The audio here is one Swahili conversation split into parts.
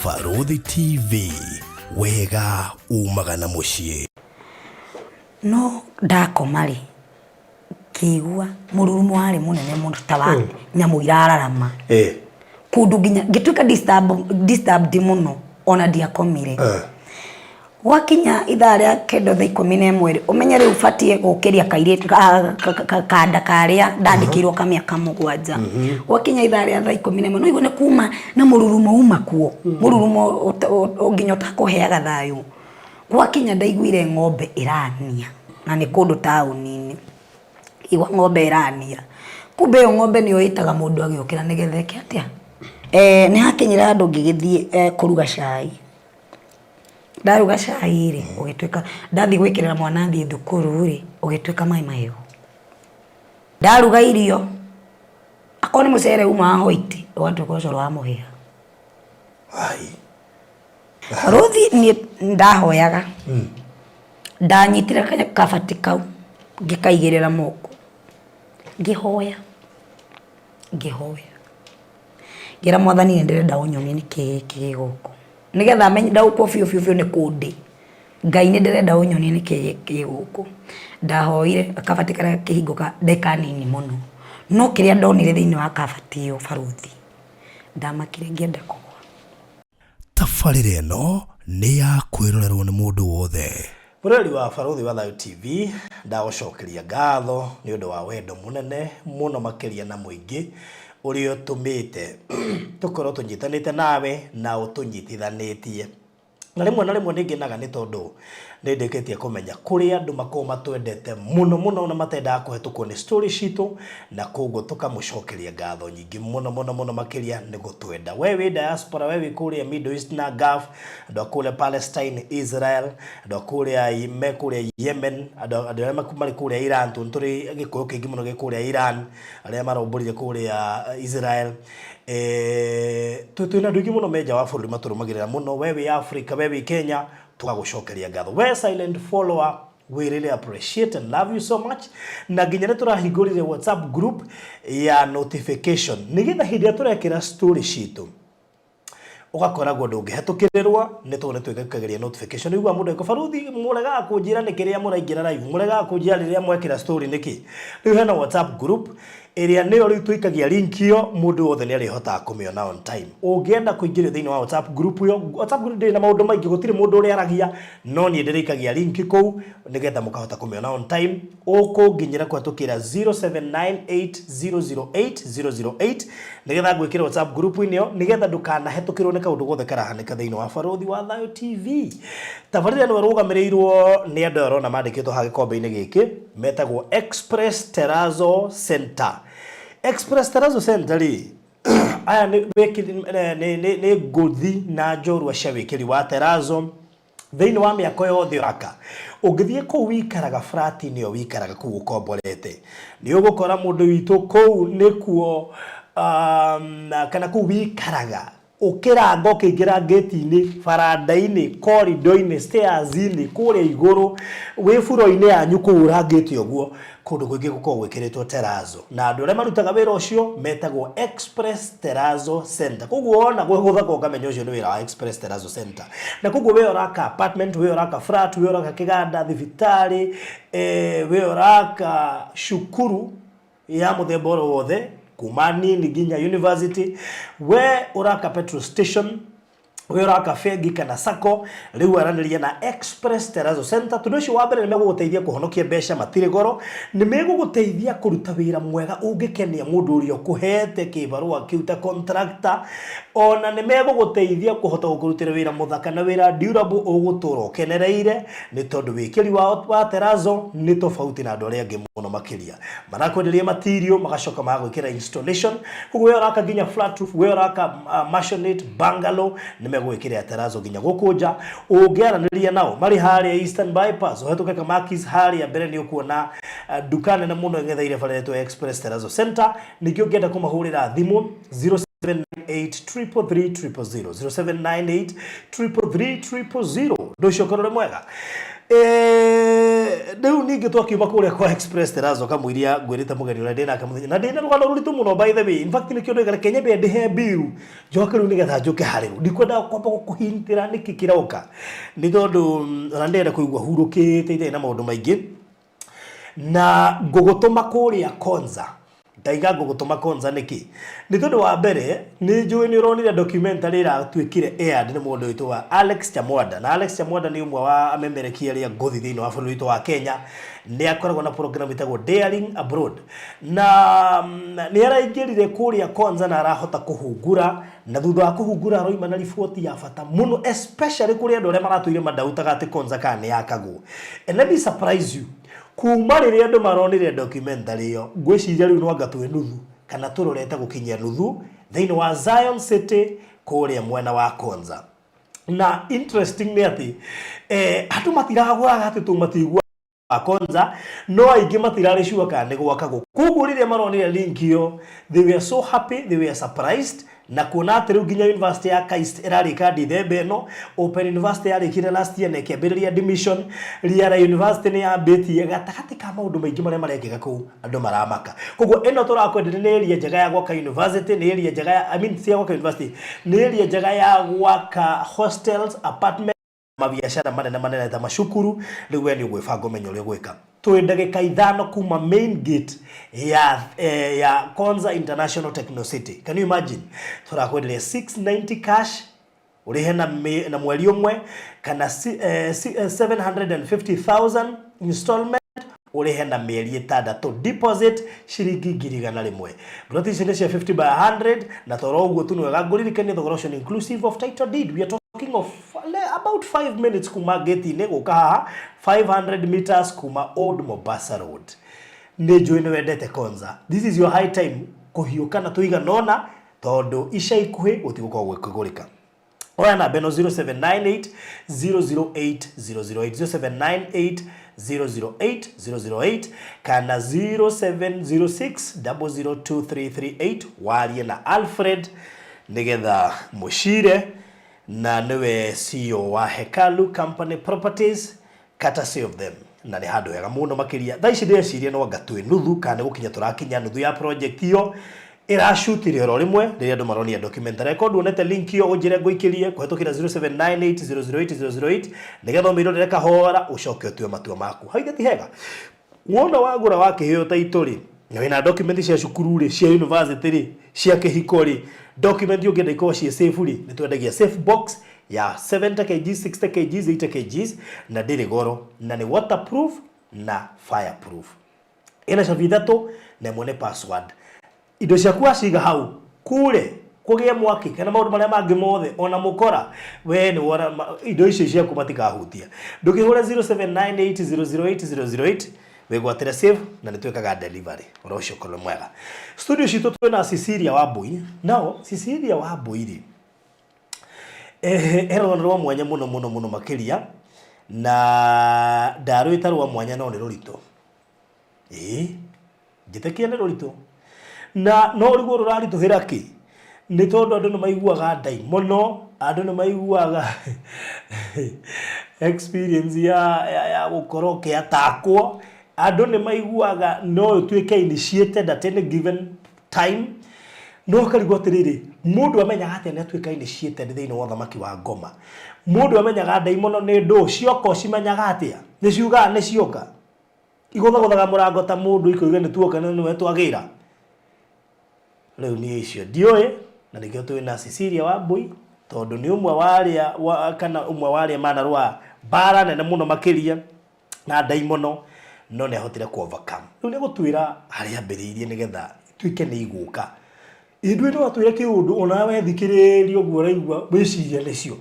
Baruthi TV, wega umagana muciĩ. No ndakomari kigua mururumo wari munene mundu tawa nyamu irararama kundu nginya ngituika disturbed muno ona ndiakomire wakinya itharia kendo thaa 11 umenye riu fatie gukiria kairitu kanda karia ndandikirwo kamiaka 7 wakinya itharia thaa 11 no igone kuma na mururumo uma kuo mururumo nginya takuheaga thayu wakinya ndaiguire ng'ombe irania na ni kundu tauni-ini igwa ng'ombe irania kumbe ng'ombe niyo itaga mundu agiokira nigetheke atia ni hakinyira andu ngigithie kuruga cai ndaruga cai ri ugitwika ndathi gwikirira mwana thi thukuru ri ugitwika mai mayo ndaruga irio akoni mucere uma hoiti wantu ko coro wa muhia ai Ruthi ni ndahoyaga ndanyitira kabati kau ngikaigirira moko ngihoya ngira mwathani ndirenda unyonie niki guku nigetha menye ndauko fiu ni kundi ngai ni ndirenda unyonie niki guku ndahoire kabati kara kihinguka ndeka nini muno no kiria ndonire thiini wa kabati yo Baruthi ndamakire ngienda kugwa. Tabarĩra ĩno nĩ ya kwĩrorerwo nĩ mũndũ wothe. Mũrori wa Baruthi wa Thayu TV ndagucokeria ngatho nĩ ũndũ wa wendo mũnene mũno makĩria na mũingĩ ũrĩa ũtũmĩte tũkorwo tũnyitanĩte nawe na ũtũnyitithanĩtie. Na rĩmwe nĩngenaga nĩ tondũ nĩndĩkĩtie kũmenya kũrĩa andũ makorwo matwendete mũno na matendaga kũhetũkwo nĩ story citũ na koguo tũkamũcokeria ngatho nyingĩ mũno makĩria nĩ gũtwenda. We wĩ diaspora, we wĩ kũrĩa Middle East na Gulf, andũ a kũrĩa Palestine, Israel, andũ a kũrĩa Yemen, andũ arĩa marĩ kũrĩa Iran, tũrĩ gĩkũyũ kĩingĩ mũno gĩ kũrĩa Iran, arĩa marombũrire kũrĩa Israel. Twĩna andũ aingĩ mũno menja wa bũrũri matũrũmagĩrĩra mũno. We wĩ Africa, we wĩ Kenya, tugagucokeria ngatho. We silent follower, we really appreciate and love you so much. Na nginya nĩ tũrahingũrire WhatsApp group ya notification nigetha hĩndĩ ĩrĩa tũrekĩra story citũ ugakoragwo ndũngĩhetũkĩrĩrwo nĩ tondũ twĩkagĩria notification. Igua mũndũ eko Baruthi mũregaga kũnjĩra nĩ kĩrĩa mũraingĩra live, mũregaga kũnjĩra rĩrĩa mwekĩra story nĩkĩ. Rĩu hena WhatsApp group ĩrĩa nĩyo rĩu twĩkagia link iyo mũndũ wothe nĩ arĩhotaga kũmĩona on time. Ũngĩenda kũingĩra thĩinĩ wa WhatsApp group iyo, WhatsApp group ndĩrĩ na maũndũ maingĩ, gũtirĩ mũndũ ũrĩa aragia, no niĩ ndĩrĩkagia link kũu nĩgetha mũkahota kũmĩona on time. Ũkũnginyĩra kũhetũkĩra 0798008008 nĩgetha ngwĩkĩra WhatsApp group inĩyo nĩgetha ndũkanahetũkĩrwo nĩ kaũndũ gothe karahanĩka thĩinĩ wa Baruthi wa Thayu TV. Tabarĩra nĩ warũgamĩrĩirwo nĩ andũ arona mandĩkĩtwo ha gĩkombe-inĩ gĩkĩ metagwo Express Terrazzo Center. Express Terrazzo Center ri aya nĩ ngũthi na njorua cia wĩkĩri wa terrazzo thĩinĩ wa mĩako yothe ũraka. Ũngĩthiĩ kũu wĩikaraga flat-inĩ ĩyo wĩikaraga kũu ũkomborete, nĩ ũgũkora mũndũ witũ kũu nĩkuo kana kũu wĩikaraga ukiranga ukĩingĩra gate-inĩ, baranda-inĩ, corridor-inĩ, stairs-inĩ, kũrĩa igũrũ, wĩ furo-inĩ yanyu kũu ũrangĩte ũguo, kũndũ kũingĩ gũkoragwo gwĩkĩrĩtwo terrazzo. Na andũ arĩa marutaga wĩra ũcio metagwo Express Terrazzo Center. Koguo ona gwĩhũtha ũkamenya ũcio nĩ wĩra wa Express Terrazzo Center. Na koguo wĩ ũraka apartment, wĩ ũraka flat, wĩ ũraka kĩganda, thibitarĩ, wĩ ũraka cukuru ya mũthemba o wothe kuma nini nginya university, we uraka petrol station, we uraka fegi kana sako, riu aranĩria na Express Terrazzo Center. Tondũ ũcio wa mbere nĩ megũgũteithia kũhonokia mbeca matirĩ goro, nĩ megũgũteithia kũruta wĩra mwega ũngĩkenia mũndũ ũrĩa ũkũhete kĩbarũa kĩu ta contractor, ona nĩ megũgũteithia kũhota gũkũrutĩra wĩra mũthaka na wĩra durable ũgũtũũra ũkenereire, nĩ tondũ wĩkĩri wa terrazzo nĩ tofauti na andũ arĩa angĩ mũno makĩria. Marakwenderia material magacoka magwĩkĩra installation. Koguo we ũraka nginya flat roof, we ũraka maisonette, bungalow, nĩ megwĩkĩra terrazzo nginya gũkũ nja. Ũngĩaranĩria nao marĩ harĩa Eastern Bypass, ũhetũke Kamakis harĩa mbere nĩ ũkuona duka nene mũno ĩng'etheire bara yetwo Express Terrazzo Center. Ningĩ ũngĩenda kũmahũrĩra thimũ 0798333000 0798333000 ndũcio korore mwega. Riu ningi twakiuma kuria kwa Express terazo kamwiria ngwirite mugeni ura ndina kamuthenya na ndina rugano ruritu muno by the way. In fact nikio ndegara Kenya be ndihe biru njoke riu nigetha njuke hariru ndikwenda kwamba gukuhintira niki kirauka ni tondu na ndenda kuigua hurukite ite na maundu maingi na ngugutuma kuria Konza ndaiga ngugutuma Konza niki ni tondu wa mbere ni njui ni uronire documentary ira twikire aired ni mundu witu wa Alex Chamwada na Alex Chamwada ni umwe wa amemerekia ria ngothi thiini wa bũrũri witu wa Kenya ni akoragwo na program itagwo Daring Abroad na ni araingirire kuria Konza na arahota kuhungura na thutha wa kuhungura roima na riboti ya bata muno especially kuria andu aria maratuire madautaga ati Konza kana yakagwo. And let me surprise you, kuma riria andu maronire documentary iyo ngwiciria riu no ngatwe nuthu kana turorete gukinyia nuthu thiini wa Zion City kuria mwena wa Konza. Na interesting ni ati atu matiragwa ati tumatigwa Konza no aingi matirari sure kana gwakago kugu riria maronire link iyo they were so happy, they were surprised na kuona ati riu nginya university ya KAIST irarika Dithemba ino, Open University yarikire last year na ikĩambĩrĩria admission, Riara University ni yambĩtie gatagati ka maundu maingi maria marekĩka kuu andu maramaka. Koguo ino turakwenderia ni area njega ya gwaka university, ni area njega ya cia gwaka university, ni area njega ya gwaka hostels, apartments, mabiashara manene ta mashukuru. Riu we ni gwĩbanga ũmenye ũrĩa gwĩka. Twi ndagĩka 5 kuma main gate ya Konza International Techno City. Can you imagine? Turakwenderia 690 cash urihe na mweri umwe kana 750,000 installment urihe na mieri 6 deposit shiringi 1,100. Brother cia 50 by 100 na toro uguo tu niwega nguririkanie thogora inclusive of title deed. We are talking of about 5 minutes kuma gate ine guka haha 500 meters kuma Old Mombasa Road. Ni njui ni wendete Konza. This is your high time kuhiuka na tuiga nona tondu ica ikuhi gutigukorwo gwikugurika. Oya na beno 0798 008 008 0798 008 kana 0706 002338 warie na Alfred nigetha mushire na niwe CEO wa Hekalu Company Properties courtesy of them na ni handu hega muno makiria thaici ndeciria no ngatwe nuthu kana gukinya turakinya nuthu ya project iyo irashutire ro rimwe riria andu maronia documentary record. Wonete link iyo unjire nguikirie kuhetukira 0798008008 nigetha umirorere kahora ucoke utue matua maku haigati hega wona wagura wakiheo taituri na wina document cia cukuru ri cia university ri cia kihiko ri document yongenda iko cia safe ri nitwendagia safe box ya 70 kg 60 kg 80 kg na ndiri goro na ni waterproof na fireproof. Ina shavi thatu na mwone password. Indo ciaku aciga hau kure kugie mwaki kana maundu maria mangi mothe ona mukora we ni wona indo icio ciaku matikahutia. Ndukihura 0798008008 wegwatira save na nitwekaga delivery orocio kolo mwega. Studio citu twina Cecilia Wambui. Nao Cecilia Wambui ri ero rwa mwanya muno makiria na ndaruita rwa mwanya no ni rurito gitekia ni rurito na no riguo rurarituhira ki ni tondu andu ni maiguaga ndai muno, andu ni maiguaga experience ya gukorwo kiatakwo, andu ni maiguaga no tuike initiated at any given time. No karigwo atiriri mundu amenyaga atia ni atuika initiated thiini wa thamaki wa ngoma, mundu amenyaga ndai muno ni ndu cioko cimenyaga atia ni ciuga ni cioka iguthaga murango ta mundu ikoiga ni tuoka ni we twagira. Riu ni icio ndioi na nikio twina Cecilia Wambui tondu ni umwe waria kana umwe waria manarwa bara nene muno makiria na ndai muno no ni ahotire ku overcome. Riu ni gutwira haria ambiriirie nigetha tuike ni iguka indwe no atwire kiundu ona we thikiririo guo raigua wiciria nicio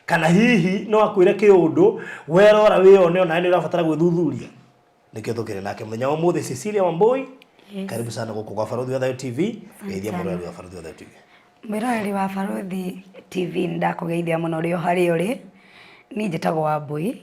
kana hihi no akwire kiundu werora wione ona ni urabatara gwithuthuria. Nikio tukire nake muthenya umuthi Cecilia Wambui. Karibu sana kwa Farodhi wa Thayo TV. Geithia murori wa Farodhi wa Thayo TV. Murori wa Farodhi TV ndakugeithia muno rio hari uri. Ni njitagwo Wambui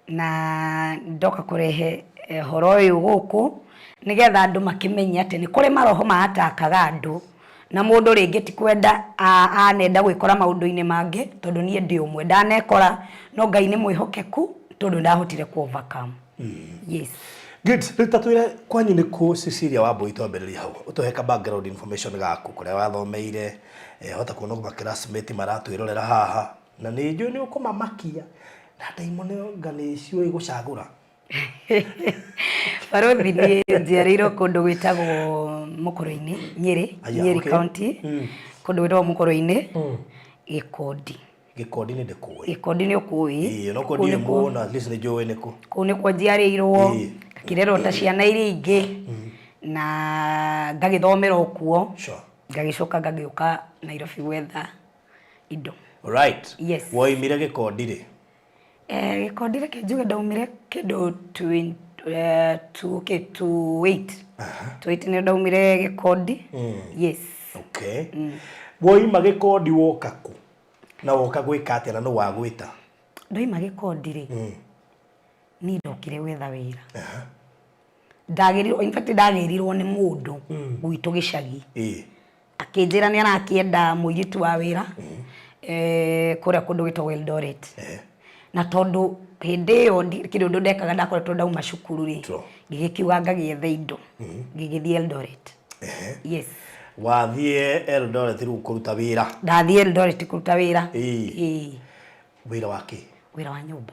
na ndoka kurehe horo uyu guku nigetha andu makimenya ati ni kuri maroho maatakaga andu na mundu ringi ti kwenda anenda gwikora maundu-ini mangi tondu nie ndi umwe ndanekora no Ngai ni mwihokeku tondu ndahotire ku overcome. Yes. Good. Rita twire kwanyu ni ku Cecilia Wambui twambĩrĩria hau. Utuheka background information gaku kuria wathomeire, hota kuona kuma classmate maratwirorera haha. Na nĩ njũĩ nĩ ũkũmamakia. Na Diamond ngani cio igucagura. Barothi ni njiarĩirwo kũndũ gwĩtagwo Mũkũrũ-inĩ, Nyeri County. Kũndũ gwĩtagwo Mũkũrũ-inĩ, Gĩkondi. Gĩkondi nĩ ndĩkũĩ. Gĩkondi nĩ ũkũĩ. No kũndĩ mũno at least nĩ njũĩ nĩkũ. Kũu nĩkuo njiarĩirwo, ngakĩrerwo ta ciana iria ingĩ na ngagĩthomera okuo. Ngagĩcoka ngagĩũka Nairobi gwetha indo. Right. Yes. Woimire Gĩkondi rĩ? Gĩkondi reke njuge ndaumire kĩndũ 28 nĩ ndaumire Gĩkondi. Yes. Okay. Woima Gĩkondi woka kũ? Na woka gwĩka atĩa na nũ wagwĩta? Ndoima Gĩkondi rĩ, niĩ ndokire gwetha wĩra. Ndagĩrirwo, in fact ndagĩrirwo nĩ mũndũ gwitũ gĩcagi. Akĩnjĩra nĩ arakĩenda mũirĩtu wa wĩra kũrĩa kũndũ gwĩtagwo Eldoret. Na tondũ hĩndĩ ĩyo kĩndũ ndekaga ndakoretwo ndauma cukuru rĩ, ngĩgĩkiuga ngagĩetha indo, ngĩgĩthiĩ Eldoret. Yes. Wathiĩ Eldoret rĩu kũruta wĩra? Ndathiĩ Eldoret kũruta wĩra. Wĩra wa kĩ? Wĩra wa nyũmba.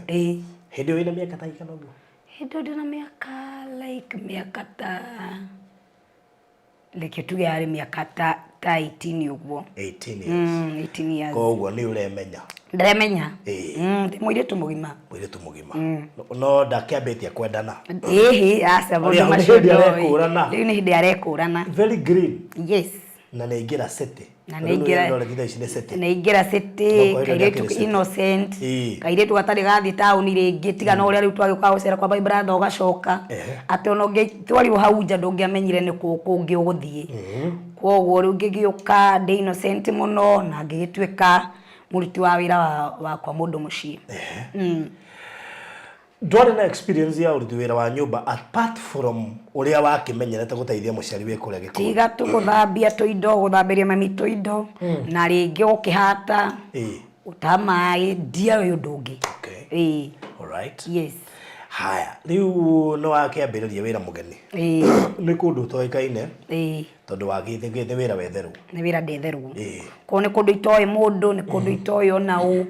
Hĩndĩ ĩyo wĩna mĩaka ta igana ũguo? Hĩndĩ ĩyo ndĩna mĩaka ta reke tuge yarĩ mĩaka ta 18 ũguo. 18 years. 18 years. Koguo nĩ ũremenya? Ndĩremenya. Ndĩ mũirĩtu mũgima. Mũirĩtu mũgima. No ndakĩambĩtie kwendana? Aca mũndũ macio ndoĩ. Rĩu nĩ hĩndĩ arekũrana. Very green. Yes. Na nĩ ingĩra city. Na nĩ ingĩra city, kairĩtu innocent, kairĩtu gatarĩ gathiĩ taũni rĩngĩ, tiga no ũrĩa rĩu twagĩũka gũcera kwa brother ũgacoka. Atĩ ona ũngĩtwarirwo hau nja ndũngĩamenyire nĩ kũ kũngĩ ũgũthiĩ. Koguo rĩu ngĩgĩũka ndĩ innocent mũno na ngĩgĩtuĩka mũruti wa wĩra wakwa mũndũ mũciĩ. Ndwarĩ na experience ya ũruti wĩra wa nyũmba apart from ũrĩa wakĩmenyerete gũteithia mũciari wĩ kũrĩa Gĩkondi? Tiga tu gũthambia tũindo, gũthambĩria mami tũindo, na rĩngĩ gũkĩhata, gũtaha maĩ, ndiarĩ ũndũ ũngĩ. Alright. Yes. Haya, rĩu nĩ wakĩambĩrĩria wĩra mũgeni? Nĩ kũndũ ũtoĩkaine? Tondũ wagĩthĩ wĩra wetherũ? Nĩ wĩra ndetherũ. Kũu nĩ kũndũ itoĩ mũndũ, nĩ kũndũ itoĩ ona ũ.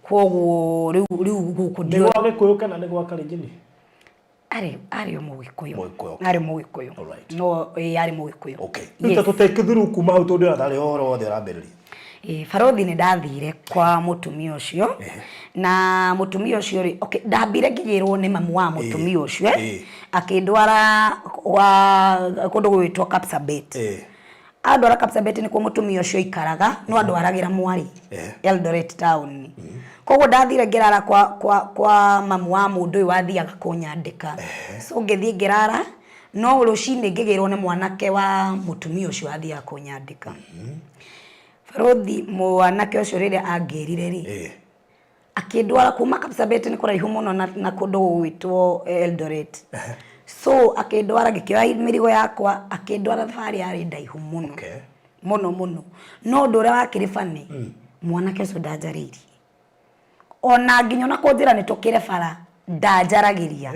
Koguo rĩu gũkũ ndio. Nĩ gwa Gĩkũyũ kana nĩ gwa Kalenjin? Arĩ Mũgĩkũyũ. Arĩ Mũgĩkũyũ. No arĩ Mũgĩkũyũ. Okay. Nĩ tũtekithuru kuma hau tondũ ndarĩ ũhoro wothe ũrambĩrĩria. Barothi nĩ ndathire kwa mũtumia ũcio na mũtumia ũcio rĩ, okay, ndambire ngĩgĩrwo nĩ mamu wa mũtumia ũcio akĩndwara kũndũ gwĩtwo Kapsabet. Andwara Kapsabet nĩ kuo mũtumia ũcio ikaraga, no andwaragĩra Mwari Eldoret town. Koguo ndathire ngĩrara kwa mamu wa mũndũ ũyũ wathiaga kũnyandĩka. So ngĩthiĩ ngĩrara, no rũcinĩ ngĩgĩrwo nĩ mwanake wa mũtumia ũcio wathiaga kũnyandĩka. Barothi mwanake ũcio rĩrĩa angĩrire rĩ, akĩndwara kuma Kapsabet nĩ kũraihu mũno na kũndũ gwĩtwo Eldoret. So akĩndwara ngĩkĩoya mĩrigo yakwa, akĩndwara thabarĩ yarĩ ndaihu mũno. Mũno. No ũndũ ũrĩa wakĩrĩ bani, mwanake ũcio ndanjarĩirie. Ona nginya ona kũnjĩra nĩ tũkĩre bara ndanjaragĩria.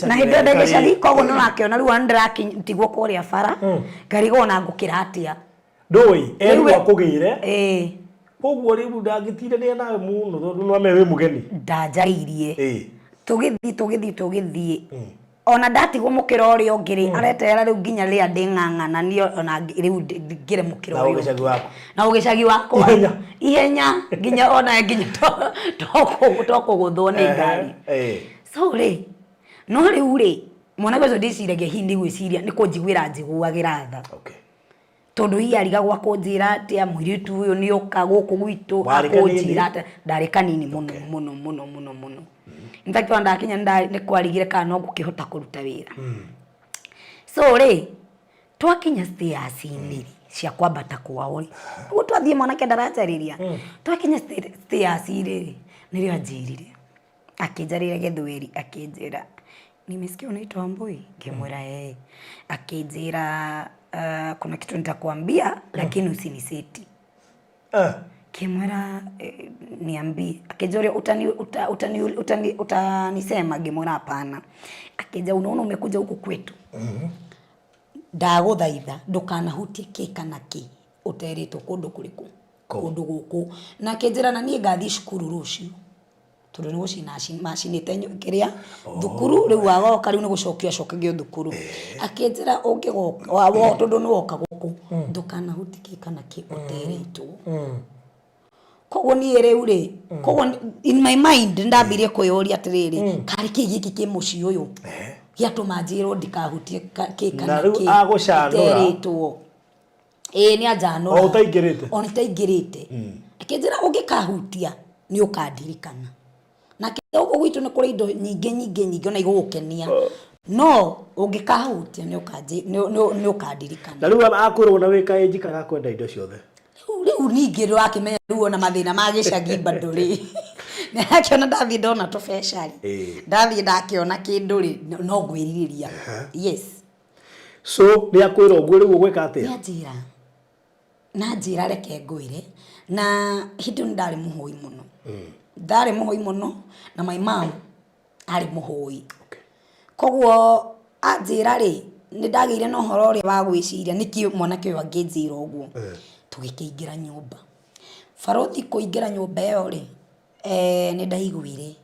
Na hĩndĩ ĩyo ndĩ gĩcagi, koguo nĩ ũrakĩona rĩu ndĩratigwo kũrĩa bara, ngarigwo ona ngũkĩra atĩa. Ndũĩ, erwo akũgĩire? Koguo rĩu ndangĩtire nawe mũno tondũ no ame wĩ mũgeni? Ndanjarĩirie. Tũgĩthiĩ. Ona ndatigwo mũkĩra ũrĩa ũngĩ rĩ, areterera rĩu nginya rĩrĩa ndĩng'ang'ana ona rĩu ngĩre mũkĩra ũyũ. Na ũgĩcagi wakwa. Ihenya nginya ona nginya tokũgũthwo nĩ ngari. So rĩ, no rĩu rĩ, mwanake ũcio ndĩciragia hihi nĩgwĩciria nĩ kũnjiguĩra njiguagĩra tha. Tondũ hihi arigagwo akũnjĩra atĩa mũirĩtu ũyũ nĩ oka gũkũ gwitũ akũnjĩra atĩa, ndarĩ kanini mũno. In fact ndakinya nĩ kwarigire kana no ngũkĩhota kũruta wĩra. So rĩ, twakinya stairs-inĩ cia kwambata kwao rĩ, ũguo twathiĩ mwanake ndaranjarĩria. Twakinya stairs-inĩ rĩ, nĩrĩo anjĩrire, akĩnjarĩria Gĩthweri, akĩnjĩra nimesikia unaitwa Wambui? Ngĩmwĩra akĩnjĩra kuna kitu nitakwambia lakini usiniseti. Kimwera niambi akijore utanisema ngimwera hapana. Akija unaona umekuja huku kwetu. Ndaguthaitha ndukanahutie kika na ki uteritwo kundu kuriku kundu guku na kinjira na nie ngathi cukuru rucio tondu ni gucina macinite kiria thukuru riu wagoka riu ni gucokia cokagio thukuru akinjira ungigoka wa tondu ni woka guku ndukanahutie kika na ki uteritwo koguo nie riu ri koguo in my mind ndambirie kuyuria atiriri kari kigiki ki muci uyu giatuma njirwo ndikahutie kika na ki agucanura ni ajanura o utaingirite akinjira ungikahutia ni ukandirikana na kidogo gwitu ni kuri indo nyingi ona igukenia no ungikahutia ni ukandirikana na riu akwirwo na wika njikaga kwenda indo ciothe riu ningi rakimenya riu ona mathina ma gicagi bado ri nakiona ndathi ndona tubecari ndathi ndakiona kindu ri no ngwiririria yes so ni akwirwo gwe riu gwika atia najira reke ngwire na hindu ndari muhoi muno ndari muhoi muno na my mom ari muhoi koguo ajira ri ni ndagire no horo ri wa gwiciria niki mwanake uyu angijira uguo tugikiingira nyumba Farothi kuingira nyumba yo ri ni ndaiguire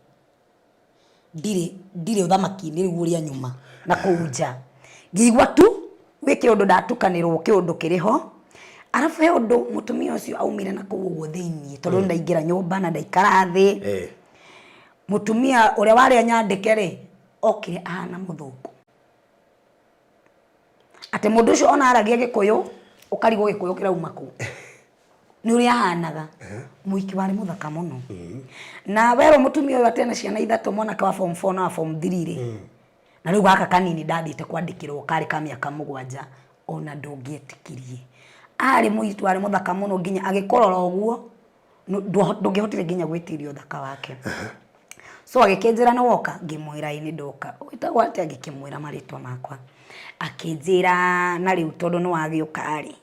ndire uthamaki-ini riu uria nyuma na kuunja ngigwa tu wiki undu ndatukanirwo kiundu kiriho arafu he undu mutumia ucio aumire na kuu uguo thiini tondu ndaingira nyumba na ndaikara thi mutumia uria wari anyandike ri okire ahana muthuku ate mundu ucio ona aragia gikuyu ukarigo gikuyu kirauma ku ni uria ahanaga muiki wari muthaka muno na wero mutumia uyu atena ciana ithatu mwanake wa form 4 na form 3 ri na riu gaka kanini ndathite kwandikirwo kari ka miaka 7 ona ndungietikirie ari muitu ari muthaka muno nginya agikorora uguo ndungihotire nginya gwitirio thaka wake so agikinjira no woka ngimwira ini ndoka witagwo ati agikimwira maritwa makwa akinjira na riu tondu no agiuka ari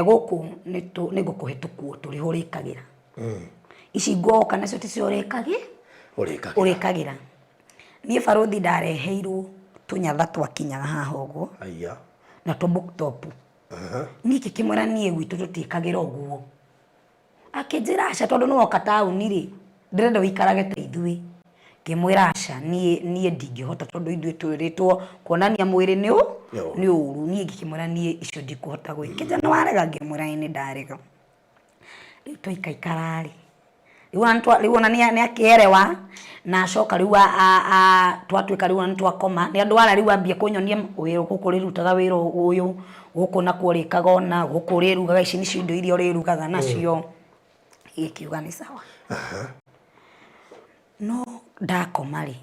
guku ni ngukuhitukuo turihurikagira ici ngoka nacio ticiorikagi urikagira nie Farothi ndareheirwo tunyatha twakinyaga haha uguo aya na to book top niki kimwera nie gwitu tutikagira uguo akinjira aca tondu no woka tauni ri ndirenda wikarage ta ithui kimwera aca nie ndingihota tondu ithui twiritwo kuonania mwiri ni uru nie ngikimwera nie icio ndikuhota gwikija no warega ngimwera ini ndarega riu twaikaikarari riu ona ni akierewa na coka riu twatuika riu ni twakoma ni andu ara riu ambie kunyonia wiro guku rirutaga wiro uyu guku na kurikaga ona guku rirugaga ici ni cindo iria rirugaga nacio ikiuga ni sawa no ndakoma ri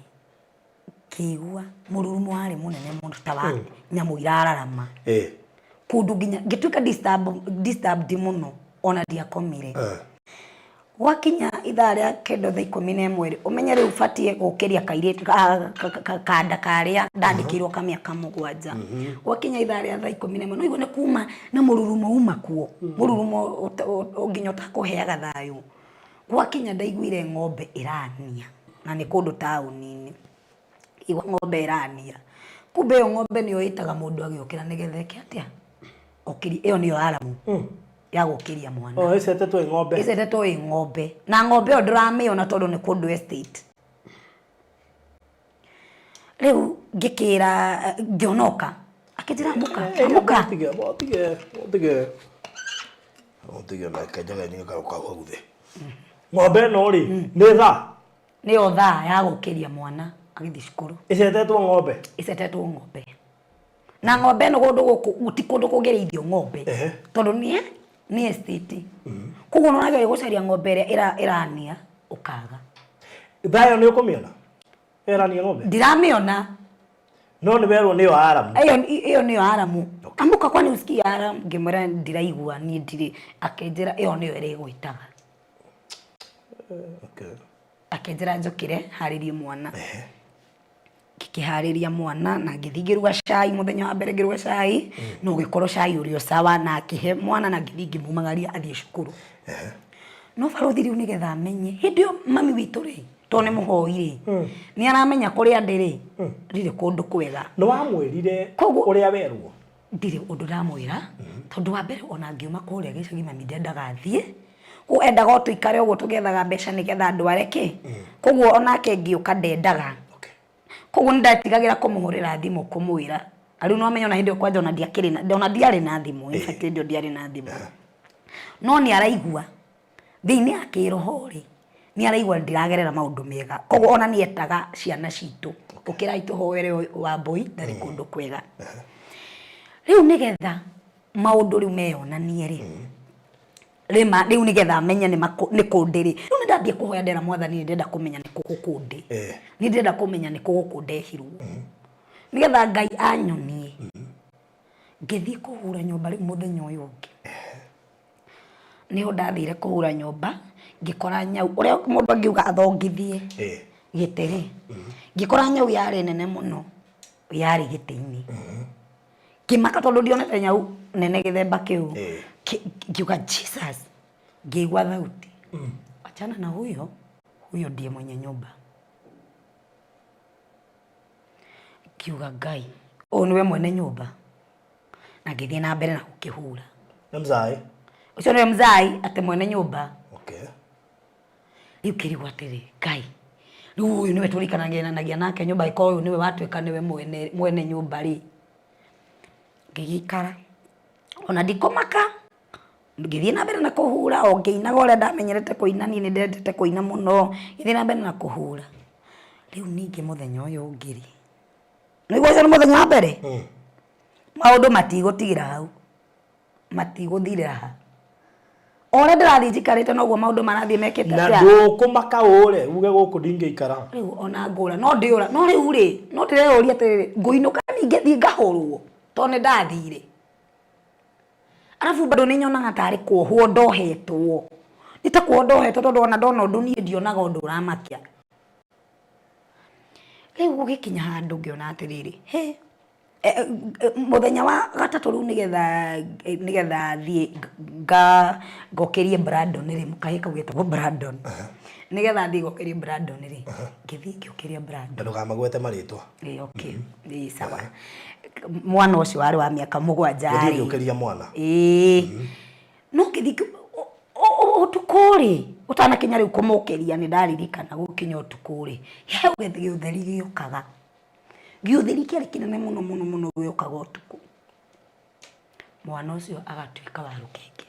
kiigua mururumo wari munene mundu ta wa nyamu irararama kundu nginya ngituika disturbed muno ona ndiakomire wakinya ithaa ria kendo thaa 11 umenye riu fatie gukiria kairitu kanda karia ndandikirwo ka miaka 7 wakinya ithaa ria thaa 11 no igone kuma na mururumo uma kuo mururumo nginya utakuheaga thayu wakinya ndaiguire ng'ombe irania na ni kundu tauni-ini igwa ng'ombe irania kumbe ng'ombe niyo itaga mundu agiukira nigetheke atia okiri iyo niyo alamu ya gukiria mwana icetetwo ng'ombe na ng'ombe yo nduramiona tondu ni kundu estate riu ngikira ngionoka akijira muka otige na kajaga ni ka guthe ng'ombe no ri ni thaa ya gukiria mwana agithi cukuru icetetwo ng'ombe na ng'ombe no gundu guku guti kundu kugirithio ng'ombe tondu ni estate kuguo no nagire gucaria ng'ombe irania ukaga thayo ni ukumiona irania ng'ombe ndiramiona no ni werwo niyo aramu iyo niyo aramu amuka kwani usikia aramu ngimwera ndiraigua ni ndiri akinjira iyo niyo irigwitaga akinjira njukire haririe mwana kikihariria mwana na ngithingiruga cai muthenya wa mbere ngiruga cai no gikorwo cai urio sawa na akihe mwana na ngithingi mumagaria athie cukuru no baruthi riu nigetha amenye hindi yo mami witu ri to ne muhoi ri ni aramenya kuri andi ri rire kundu kwega no wamwirire uria werwo ndire undu ndamwira tondu wa mbere ona ngiuma kuria gicagi mami ndendaga thie ku endaga tuikare uguo tugethaga mbeca nigetha andu areke koguo onake ngiuka ndendaga koguo ndatigagira kumuhurira thimu kumwira ari no amenya ona hindi kwanja ona ndiakiri na ona ndiari na thimu infatti ndio ndiari na thimu no ni araigua thiini akiroho ri ni araigua ndiragerera maundu mega koguo ona ni etaga ciana citu ukira ituhoere wa boy ndari kundu kwega riu nigetha maundu riu meyonanie ri rima riu nigetha amenya ni kundi ri riu ndambie kuhoya ndera mwathani ndenda kumenya ni kugukundi ni ndenda kumenya ni kugukundehirwo nigetha Ngai anyonie ngithii kuhura nyumba riu muthenya uyu ungi niho ndathire kuhura nyumba ngikora nyau uria mundu angiuga athongithie gitiri ngikora nyau yari nene muno yari gitiini kimaka tondu ndionete nyau nene githemba kiu ngiuga Jesus ngigwa thauti achana na huyo ndiye mwenye nyumba kiuga Ngai o niwe mwene nyumba na ngithie na mbere na gukihura mzai ucio niwe mzai ate mwene nyumba riu kirigwa atiri Ngai riu uyu niwe turikanagia nake nyumba iko uyu niwe watwika niwe mwene nyumba ri ngigikara ona ndikomaka ngithie na mbere na kuhura o ngiinaga uria ndamenyerete kuina ni ndendete kuina muno ngithie na mbere na kuhura riu ningi muthenya uyu ungiri niguo ucio ni muthenya wa mbere maundu matigutigira hau matiguthira ha ora ndirathi njikarite noguo maundu marathie mekete na ndukumaka ure uge guku ndingeikara riu ona ngura no ndiura no riu ri no ndireoria atiriri nguinuka ningethi ngahurwo to ne ndathire arafu bado ninyonaga tari kuohwo ndohetwo nitakuo ndohetwo tondu ona ndona undu nie ndionaga undu uramakia riu gugikinya handu ngiona atiriri he muthenya wa gatatu riu nigetha thie ngokerie Brandon ri mukahika gwetagwo Brandon nigetha thie ngokerie Brandon ri ngithii ngiokeria Brandon ndugamagwete maritwa okay ni sawa mwana ucio wari wa miaka 7 ri ngiokeria mwana no ngithii utukuri utana kinya riu kumukeria ni ndaririkana gukinya utukuri he ugethi utheri giukaga giutheri kiri kinene muno giukaga utuku mwana ucio agatwika wa rukenge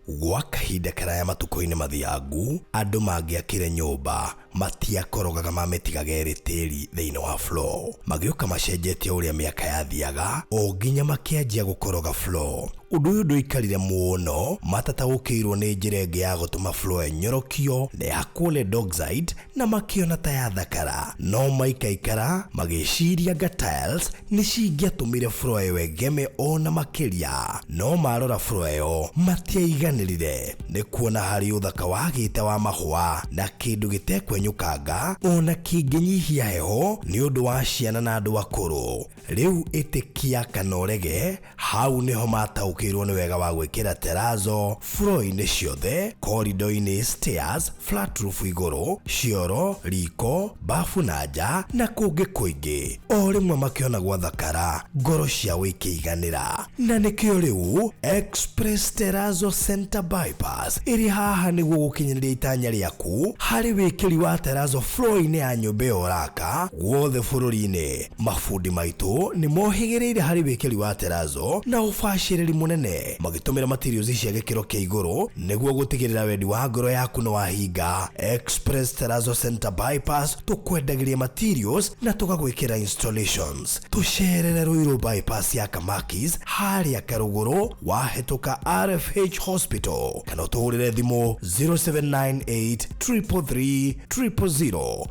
gwa kahinda karaya matuko-ini mathiangu andu mangiakire nyumba matiakorogaga mametigaga tiri thiini wa floor magiuka macenjetie uria miaka yathiaga o nginya makianjia gukoroga floor undu uyu nduikarire muno matataukirwo ni njira ingi ya gutuma floor enyorokio na yakule dogside na makiona ta ya thakara no maikaikara magiciria nga tiles ni cingiatumire floor iyo egeme ona makiria no marora floor iyo matiaiganirire ni kuona hari uthaka wagite wa mahua na kindu gitekwenyukanga ona kinginyihia heho ni undu wa ciana na andu akuru riu itikia kana urege hau niho mataukirwo ni wega wa gwikira terazo floor-ini ciothe corridor-ini stairs flat roof iguru cioro riko bafu na nja na kungi kuingi o rimwe makiona gwa thakara ngoro ciao ikiiganira na nikio riu Express Terazo Center Bypass iri haha niguo gukinyiriria itanya riaku hari wikiri wa terazo floor-ini ya nyumba ya uraka guothe bururi-ini mafundi maitu ni mohigireire hari wikiri wa terazo na ufashiriri munene magitumira materials cia gikiro kia iguru niguo gutigirira wendi wa ngoro yaku no wahinga Express Terazo Center Bypass tukwendagiria materials na tugagwikira installations tucerere Ruiru bypass ya Kamakis haria Karuguru wahetuka RFH Hospital kana tuhurire thimu 0798 333 000.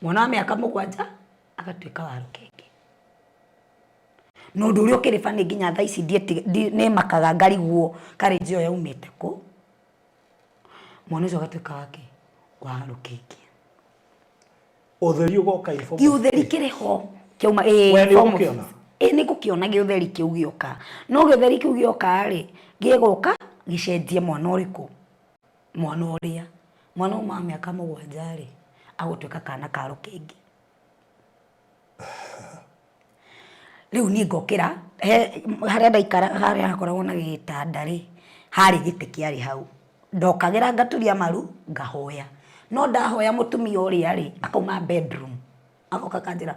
mwana wa miaka 7 agatwika wa rukenge no ndu uri ukirifa ni nginya thaa ici ni makaga ngari guo kariji yo yaumite ku mwana ucio agatwika wake wa rukenge utheri ugoka inform utheri kiriho kiuma we ni ukiona nĩ gũkĩona gĩũtheri kĩu gĩoka no gĩũtheri kĩu gĩoka rĩ gĩgoka gĩcenjie mwana ũrĩkũ mwana ũrĩa mwana uma mĩaka 7 rĩ agũtuĩka kana ka rũkenge rĩu niĩ ngokĩra harĩa ndaikara harĩa hakoragwo na gĩtanda rĩ harĩ gĩtĩ kĩarĩ hau ndokagĩra ngaturia maru ngahoya no ndahoya mũtumia ũrĩa rĩ akauma bedroom agoka kanjĩra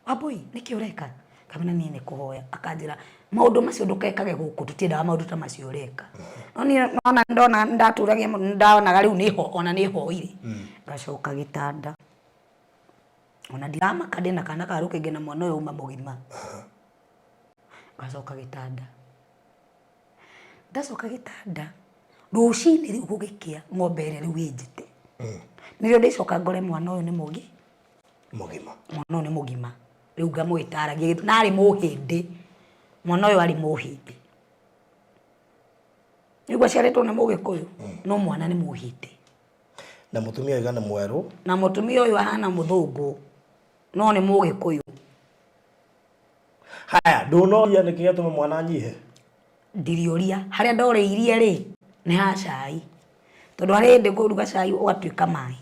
Wambui nĩkĩ ũreka kamena niĩ nĩ kũhoya akanjĩra maũndũ macio ndũkekage gũkũ tũtiendaga maũndũ ta macio ũreka no niĩ ona ndona ndaturagia ndaonaga rĩu nĩho ona nĩ hoire ngacoka gĩtanda ona ndiramaka ndĩna kana ka rũkenge na mwana ũyũ uma mũgima ngacoka gĩtanda ndacoka gĩtanda rũcinĩ rĩu gũgĩkĩa ng'ombe ĩrĩa rĩu ĩnjĩte nĩrĩo ndĩcoka ngore mwana ũyũ nĩ mũgima mwana ũyũ nĩ mũgima rĩu ngamwĩtaragia na arĩ mũhĩndĩ mwana ũyũ arĩ mũhĩndĩ nĩguo aciarĩtwo nĩ Mũgĩkũyũ no mwana nĩ mũhĩndĩ na mũtumia ũyũ nĩ mwerũ na mũtumia ũyũ ahana mũthũngũ no nĩ Mũgĩkũyũ haya ndũnoria nĩkĩ gĩatũma mwana anyihe ndirioria harĩa ndoreirie rĩ nĩ ha cai tondũ harĩa hĩndĩ ngũruga cai ũgatuĩka maĩ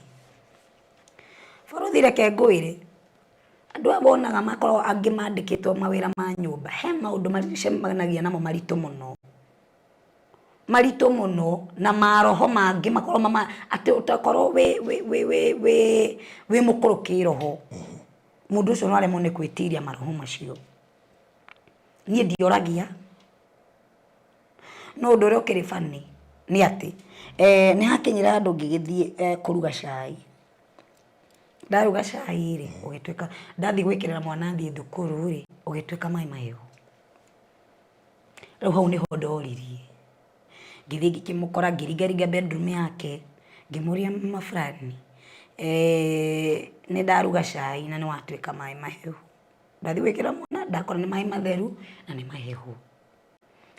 borothi reke ngwĩre andũ abonaga makorwo angĩ mandĩkĩtwo mawĩra ma nyũmba he maũndũ maricemanagia namo maritũ mũno na maroho mangĩ makorwo atĩ ũtakorwo wĩ mũkũrũ kĩroho mũndũ ũcio no aremwo nĩ kwĩtiria maroho macio niĩ ndioragia no ũndũ ũrĩa ũkĩrĩ bani nĩ atĩ nĩ hakinyĩra andũ ngĩgĩthiĩ kũruga cai ndaruga cai rĩ ũgĩtuĩka ndathi gwĩkĩrĩra mwana thiĩ thukuru rĩ ũgĩtuĩka maĩ mahehu rĩu hau nĩho ndoririe ngĩthiĩ ngĩkĩmũkora ngĩringaringa bedroom yake ngĩmũria mama fulani nĩ ndaruga cai na nĩ watuĩka maĩ mahehu ndathi gwĩkĩra mwana ndakora nĩ maĩ matheru na nĩ mahehu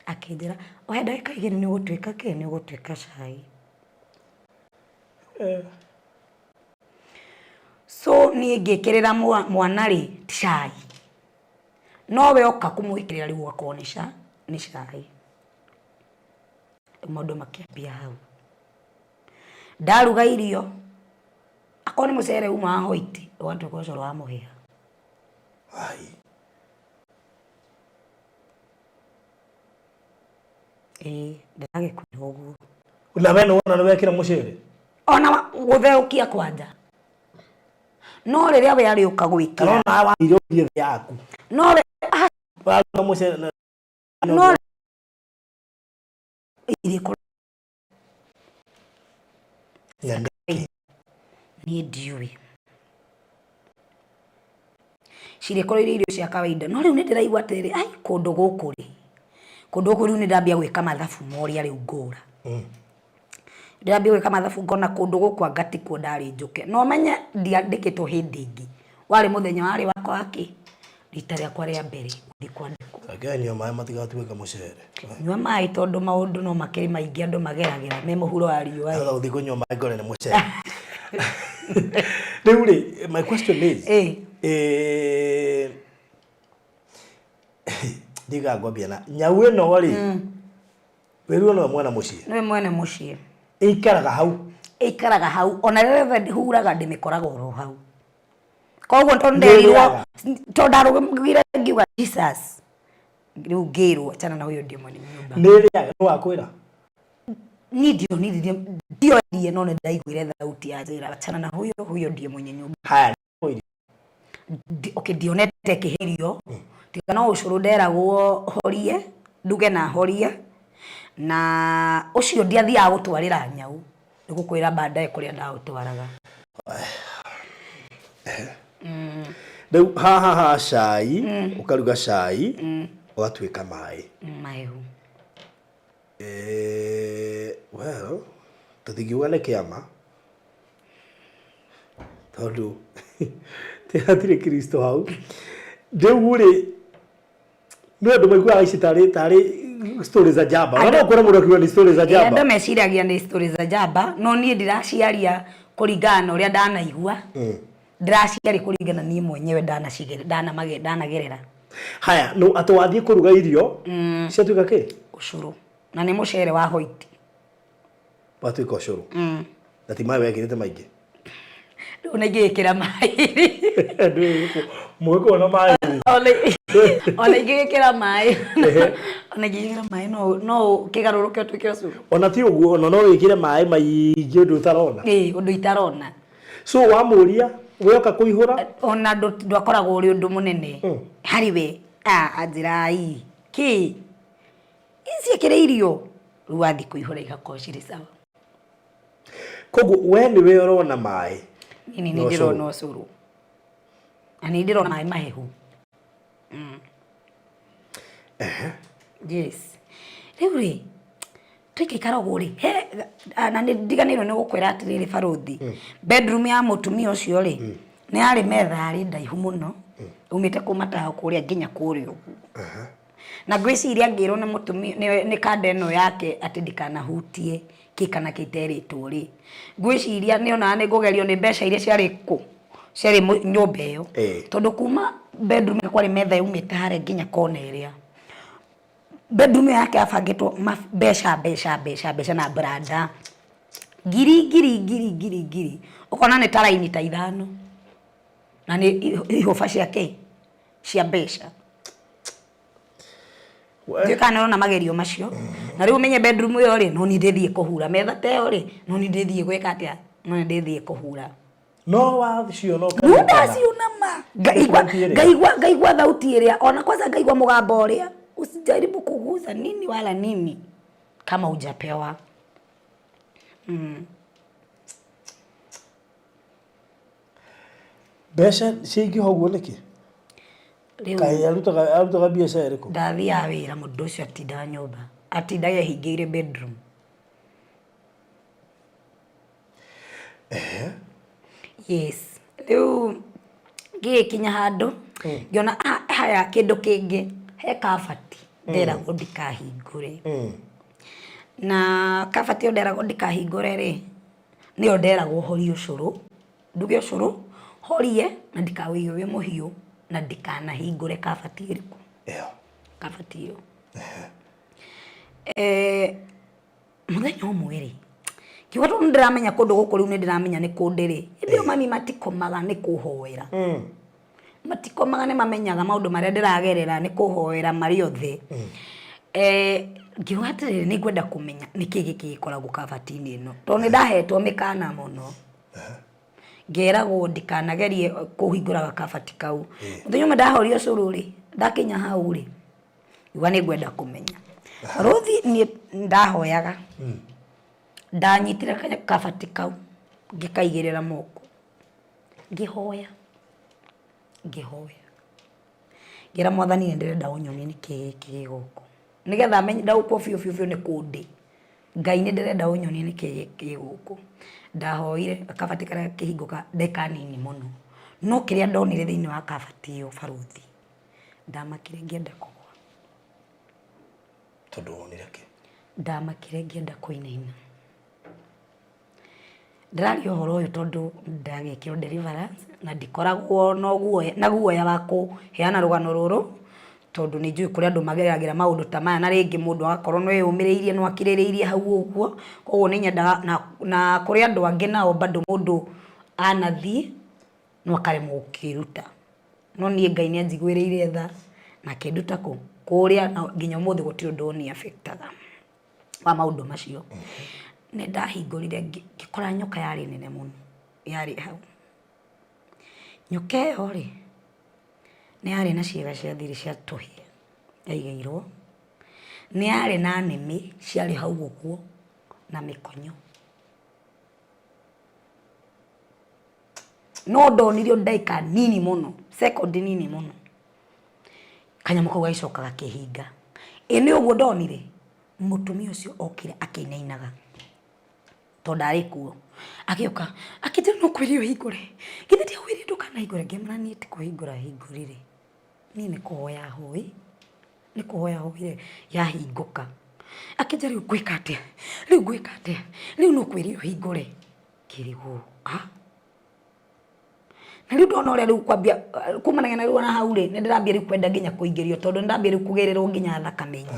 akĩnjĩra ohe ndagĩka 2 nĩ ũgũtuĩka kĩ nĩ ũgũtuĩka cai so niĩ ngĩkĩrĩra mwana rĩ cai no we oka kũmwĩkĩrĩra rĩu akorwo nĩ cai maũndũ makĩambia hau ndaruga irio akorwo nĩ mũcere uma White ũgatuĩka ũcũrũ wa mũhĩa ndagĩkwĩra ũguo na we nĩwona nĩ wekĩra mũcere ona gũtheũkia kwanja no rĩrĩa we arĩũka gwĩkĩra na wairio thĩ yaku no waruga mũcere no irĩkũ niĩ ndiũĩ cirĩkoreire irio cia kawaida no rĩu nĩ ndĩraigua atĩrĩ ai kũndũ gũkũ rĩu nĩ ndambia gwĩka mathabu moria rĩu ngũra ndĩrambia gwĩka mathabu ngona kũndũ gũkũ angatikuo ndarĩ njũke no menye ndiandĩkĩtwo hĩndĩ ĩngĩ warĩ mũthenya warĩ wakwa wakĩ rita rĩakwa rĩa mbere gũthiĩ kwandĩkwo nyua maĩ matigatuĩke mũcere nyua maĩ tondũ maũndũ no makĩrĩ maingĩ andũ mageragĩra me mũhuro wa riũa gũthiĩ kũnyua maĩ ngore nĩ mũcere rĩu rĩ my question is ndiga ngwambia na nyau ĩno rĩ wĩruo no mwena mũciĩ nĩ mwene mũciĩ ĩikaraga hau ona rĩrĩa huraga ndĩmĩkoraga oro hau koguo nderirwo to ndarugire ngiuga Jesus rĩu ngĩrwo achana na huyo ndio mwene nyũmba nĩrĩaga no wakwĩra ni ndiorie no ndaiguire thauti ya njĩra achana na huyo ndio mwenye nyũmba haya okay ndionete kĩhirio tiga no ũcũrũ nderagwo horie nduge na horie na ũcio ndiathiaga gũtwarĩra nyau nĩgũkwĩra baadaye kũrĩa ndaũtwaraga rĩu haha cai ũkaruga cai ũgatuĩka maĩ mahehu well tũtingiuga nĩ kĩama tondũ hatirĩ Kristo hau rĩu rĩ nĩ andũ maiguaga ici tarĩ stories za jaba no kwĩra mũndũ akiuga nĩ stories za jaba andũ meciragia nĩ stories za jaba no niĩ ndiraciaria kũringana na ũrĩa ndanaigua ndiraciaria kũringana niĩ mwenyewe ndanagerera Haya no atwathie kuruga irio ciatuika ki ucuru na ni mucere wa hoiti watuika ucuru ati mai wekirite maingi una ngikira mai mwiko na mai ona ngikira mai ona ngikira mai no kigaruruke tuike ucuru ona ti uguo ona no wikire mai maingi undu utarona undu itarona so wa muria weoka kuihura ona ndwakoragwo uri undu munene hari we ajirai ki isi kire irio ruathi kuihura igako ciri sawa kogu we ni we urona mai nini ni ndirona ucuru ani ndirona mai mahehu yes riuri tukikaragwo ri he na ndiganirwo ni gukwira atiriri baruthi bedroom ya mutumia ucio ri ni ari metha ari ndaihu muno umite kumataha kuria nginya kurio na gwiciria ngiro ni mutumia ni kanda eno yake ati ndikanahutie kikana kiteritwo ri gwiciria ni ona ni ngugerio ni mbeca iria ciari ku ciari nyumba iyo tondu kuma bedroom kwari metha umite hare nginya kona iria bedroom yake afagitwo mbeca na brada giri ukona ni taraini ta ithano na ni ihofa ciake cia mbeca ndikana na magerio macio na riu menye bedroom yo ri no ni ndithie kuhura metha teo ri no ni ndithie gweka atia no ni ndithie kuhura no wa cio no kana muda cio na ma gaigwa thauti iria ona kwanza gaigwa mugamba uria usijaribu kuguza nini wala nini kama hujapewa besha shiki hoguo niki kai arutaga biacara iriku ndathia wira mundu ucio atinda nyumba atinda yehingiire bedroom yes riu gikinya handu ngiona haya kindu kingi he kabati nderagwo ndikahingure na kabati nderagwo ndikahingure ri ni nderagwo hori ucuru nduge ucuru horie na ndikawiyo we muhiu na ndikanahingure kabati iriku kabati iyo muthenya umwe ri kiwato ndiramenya kundu guku riu ni ndiramenya ni kundiri ndio mami matikomaga ni kuhoera matikomaga ni mamenyaga maundu maria ndiragerera ni kuhoera mari othe ngiuga atiriri ni ngwenda kumenya niki giki gikoragwo kabati-ini ino tondu ni ndahetwo mikana muno ngeragwo ndikanagerie kuhingura kabati kau muthenya umwe ndahorio ucuru ri ndakinya hau ri iwa ni ngwenda kumenya ruthi ni ndahoyaga ndanyitire kabati kau ngikaigirira moko ngihoya ngira mwathani ni ndirenda unyonie niki guku nigetha menye ndauko fiu ni kundi ngai ni ndirenda unyonie niki guku ndahoire kabati kara kihinguka ndeka nini muno no kiria ndonire thiini wa kabati iyo baruthi ndamakire ngienda kugwa tondu wonire ki ndamakire ngienda kuinaina ndiraria uhoro uyu tondu ndagekirwo deliverance na ndikoragwo na guoya wa kuheana rugano ruru tondu ni njui kuria andu mageragira maundu ta maya na ringi mundu agakorwo no yumiriirie no akiririirie hau uguo koguo ni nyendaga na kuria andu angi nao bado mundu anathie no akaremwo gukiruta no nie ngai ni anjiguiriire tha na kinduta kuria nginya muthi gutiri undu ni affectaga wa maundu macio ne ndahingurire ngikora nyoka yari nene muno yari hau nyoka iyo ri ni yari na ciega cia thiri cia tuhia yaigeirwo ni yari na nemi ciari hau uguo na mikonyo no ndonirio ndaika nini muno second nini muno kanyamå kau gaicokaga kihinga ini uguo ndonire mutumia ucio okire akinainaga tondu ari kuo agioka akijira no kwirio hingure githiti awiri ndukana hingure ngemana ni ti kuhingura hingurire ni ni kuhoya hoi ya hinguka akijira riu gwika atia riu no kwirio hingure kirigu riu ndona ore riu kwambia kumana na riu na hau ri ni ndirambia riu kwenda nginya kuingirio tondu ndambia riu kugereerwo nginya thakame nyingi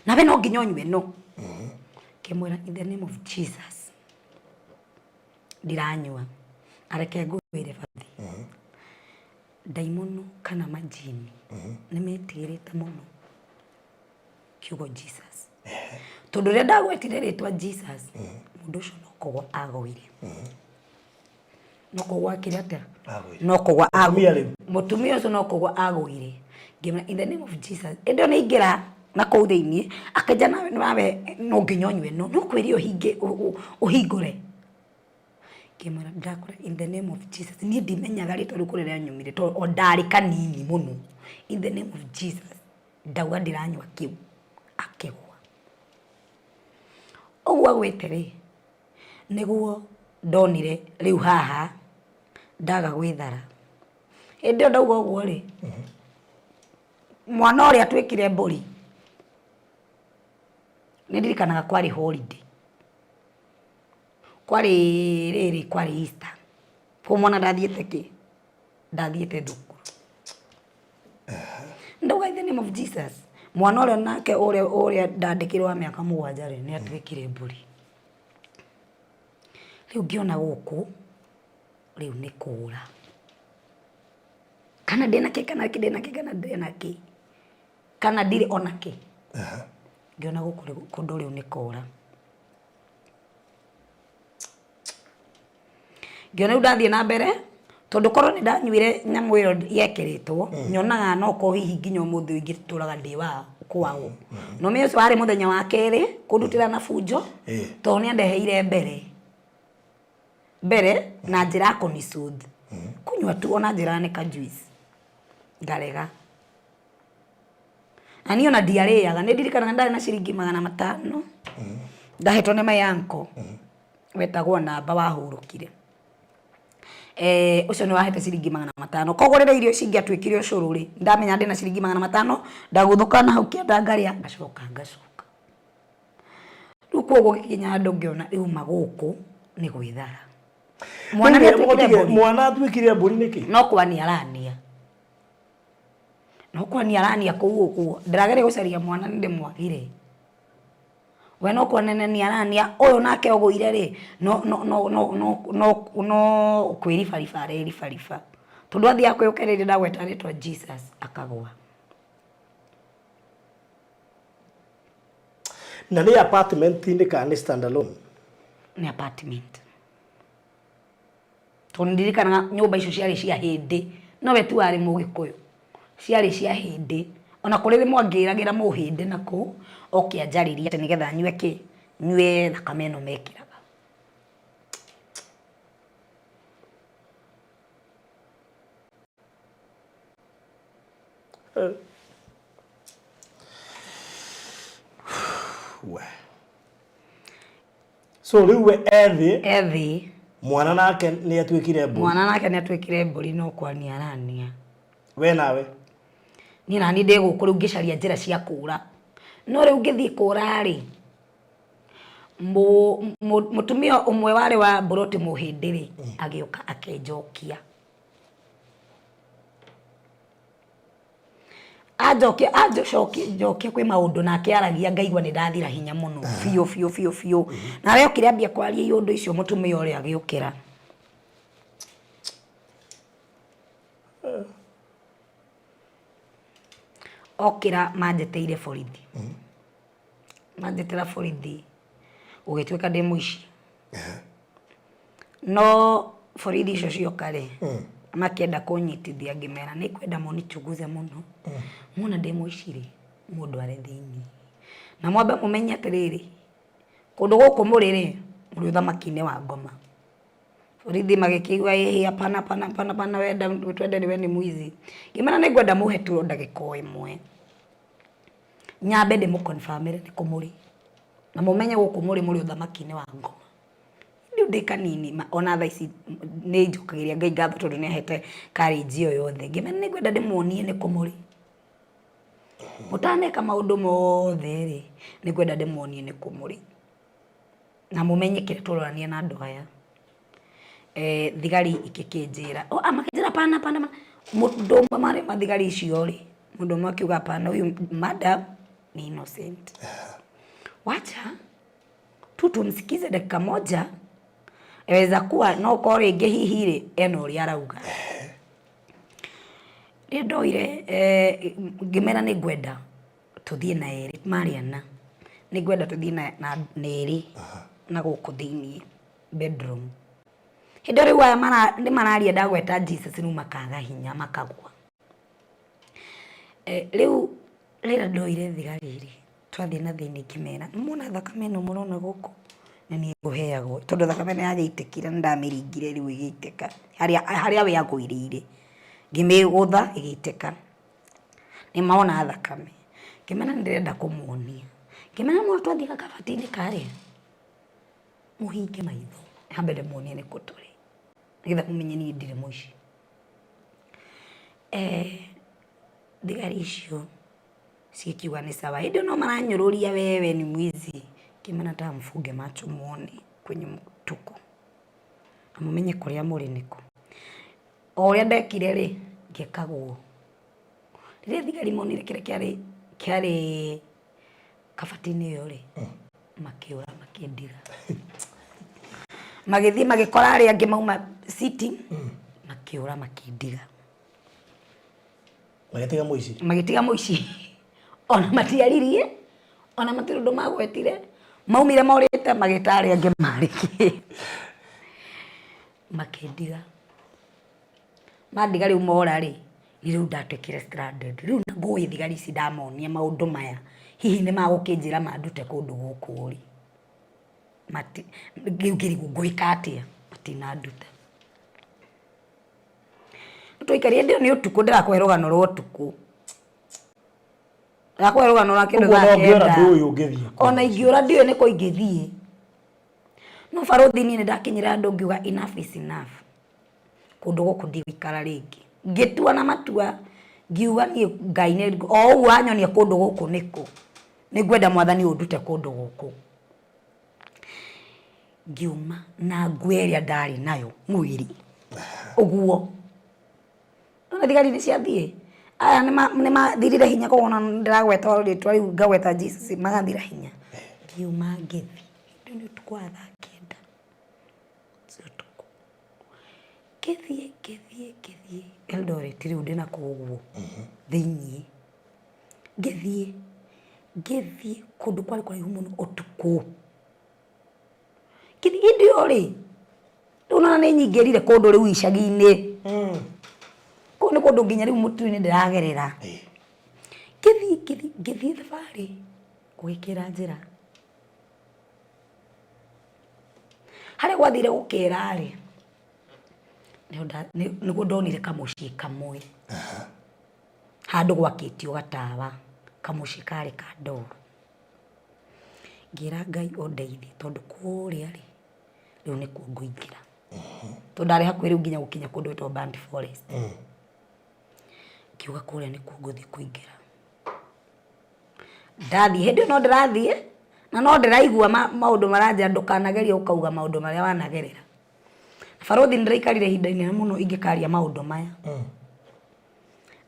na we no nginya onywe no kimwira in the name of Jesus ndiranyua areke ngwire bathi daimono kana majini ni metigirite muno kiugo Jesus tondu ria ndagwetire ritwa Jesus mundu ucio no kugwa agwire no kugwa kirata no kugwa agwire mutumia ucio no kugwa agwire ngimana in the name of Jesus endo ni ingira na kou thiini akaja nawe no nginyonywe no kwirio hinge uhingure kimara ndakora in the name of Jesus ni ndimenyaga ritwa rikurira nyumire to ondari kanini muno in the name of Jesus ndauga ndiranywa kiu akigwa ogwa gwetere niguo ndonire riu haha ndaga gwithara ende ndauga ogwo ri mwana uri atwikire mburi nindirikanaga kwari holiday kwari Easter kumona ndathiete ki ndathiete thukuru ndauga in the name of Jesus mwana uri nake uri ndandikirwa miaka 7 ri ni atwikire mburi riu ngiona guku riu ni kura kana ndina ki kana ndina ki kana ndiri ona ki ngiona guku kundu riu ni kura ngiona ndathie na mbere tondu korwo ni ndanyuire nyamu iyo yekiritwo nyonaga no ko hihi nginya muthi wingi turaga ndi wa kwao no me ucio ari muthenya wa keri kundutira na funjo to ni andeheire mbere na njira kunisud kunywa tu ona njira ni ka juice ngarega ani ona diarrhea ni ndirikanaga ndari na ciringi 500 ndahetwo ni mayanko wetagwo namba wahurukire ucio ni wahete ciringi 500 koguo rire irio cingi atwikire ucuru ri ndamenya ndina ciringi 500 ndaguthuka na hau kienda ngaria ngacoka riu koguo gikinya ndongiona riu maguku ni gwithara mwana atwikire mburi niki no kwani arania kuguo ndirageria gucaria mwana ndimwagire we no kwanene ni arania uyu nake oguire ri no kwirifarifa tondu athia kwiyukerere ndagweta ritwa Jesus akagwa na ni apartment ni kana stand alone ni apartment tondirikana nyumba icio ciari cia hindi no we tu ari mugikuyu ciari cia hindi ona kuri rimwe angiragira muhindi nako okianjariria ati nigetha nywe thakame ino mekiraga so riu ethi mwana nake ni atwikire mburi no kwani arania we nawe ni nani ndiguku riu ngicaria njira cia kura no riu ngithii kura ri mutumia umwe wari wa mburoti muhindi ri agioka akenjokia ajokia kwi maundu nake aragia ngaigua ni ndathira hinya muno fio na reo kiriambia kwaria iundu icio mutumia uri agiukira okira manjeteire borithi manjetera borithi ugitwika ndi muici no borithi icio cioka ri makienda kunyitithia ngimera ni kwenda munichunguze muno muna ndi muici ri mundu ari thiini na mwambe mumenye atiriri kundu guku muri ri muri uthamaki-ini wa Ngoma borithi magikigwa hapana wenda twende ni we ni mwizi ngimera ni ngwenda muhe tu ndagika imwe nyambe ndi mukonfirmire ni kumuri na mumenye guku muri uthamaki-ini wa Ngoma ndio ndikanini ona tha ici ni njukagiria ngai ngatho tondu ni ahete courage iyo yothe ngimena ni ngwenda ndimuonie ni kumuri mutaneka maundu mothe ri ni ngwenda ndimuonie ni kumuri na mumenye kire turorania na andu aya thigari ikikinjira amakinjira pana mundu mare mathigari icio ri mundu makiuga pana uyu madam ni innocent. Wacha tu tumsikize dakika moja, eweza kuwa no kore inge hihi ri eno uri arauga. Ndoire ngimera ni ngwenda tuthie na eri Mariana, ni ngwenda tuthie na eri na guku thiini bedroom. Hindo riu aya ni mararia ndagweta Jesus riu makaga hinya makagwa. Riu rira ndoire thigari ri twathie na thiini kimera muna thakame no murona guku na ni nguheagwo tondu thakame ni yaitikire ndamiringire riu igiteka haria we agwirire ngimigutha igiteka ni maona thakame kimena ndirenda kumuonia kimena no twathie kabatini kare muhinge maitho hambere muonie ni kuturi ngetha kumenye ni ndire muici thigari icio sikiwa ni sawa ndio no maranyururia wewe ni mwizi kimena ta mfuge macho muone kwenye mtuko amumenye kuria muri niko oria ndekire ri ngekagwo rire thigari monire kire kiari kabatini yo ri makiura makiendiga magithi magikora ari angi mauma sitting makiura makiendiga magitiga muici ona matiaririe ona matirundo magwetire maumire morite magitari angi mariki makiendiga mandiga riu mora ri riu ndatwikire stranded riu ngui thigari ici ndamonia maundu maya hihi ni magukinjira mandute kundu guku ri mati ngiri ngwika atia matina nduta twaikaria ndio ni utuku ndirakwe rugano rwa utuku rakwe rugano ra kindu gake ona ingiura ndio ni ko ingithie no barothi ni ndakinyira andu ngiuga enough is enough kundu guku ndigikara ringi ngitua na matua ngiuga ni Ngai ni o wanyonia kundu guku niko ni ngwenda mwathani undute kundu guku ngiuma na ngweria ndari nayo mwiri uguo na thigari ni ciathie aya ni mathirire hinya kuona ndiragweta ritwa riu ngaweta Jesus magathira hinya ngiuma ngithi ndio tukwatha kenda tuko kithie Eldoret riu ndina kuguo thiini ngithie kundu kwari muno utuku kithi ndio ri una ni nyingirire kundu riu icagi-ini kundu kundu nginya riu mutu-ini ndiragerera kithi thabari gwikira njira haria gwathire gukira ri niguo ndonire kamucii kamwe handu gwakitio gatawa kamucii kari ka ndogo ngira Ngai ondeithie tondu kuria ri riu ni kuo nguingira tondu ndari hakuhi riu nginya gukinya kundu wetwo Band Forest kiuga kuria ni kuo nguthi kuingira ndathie hindi no ndirathie na no ndiraigua maundu maranja ndukanageria ukauga maundu maria wanagerera barothi ndirikarire hinda-ini muno ingikaria maundu maya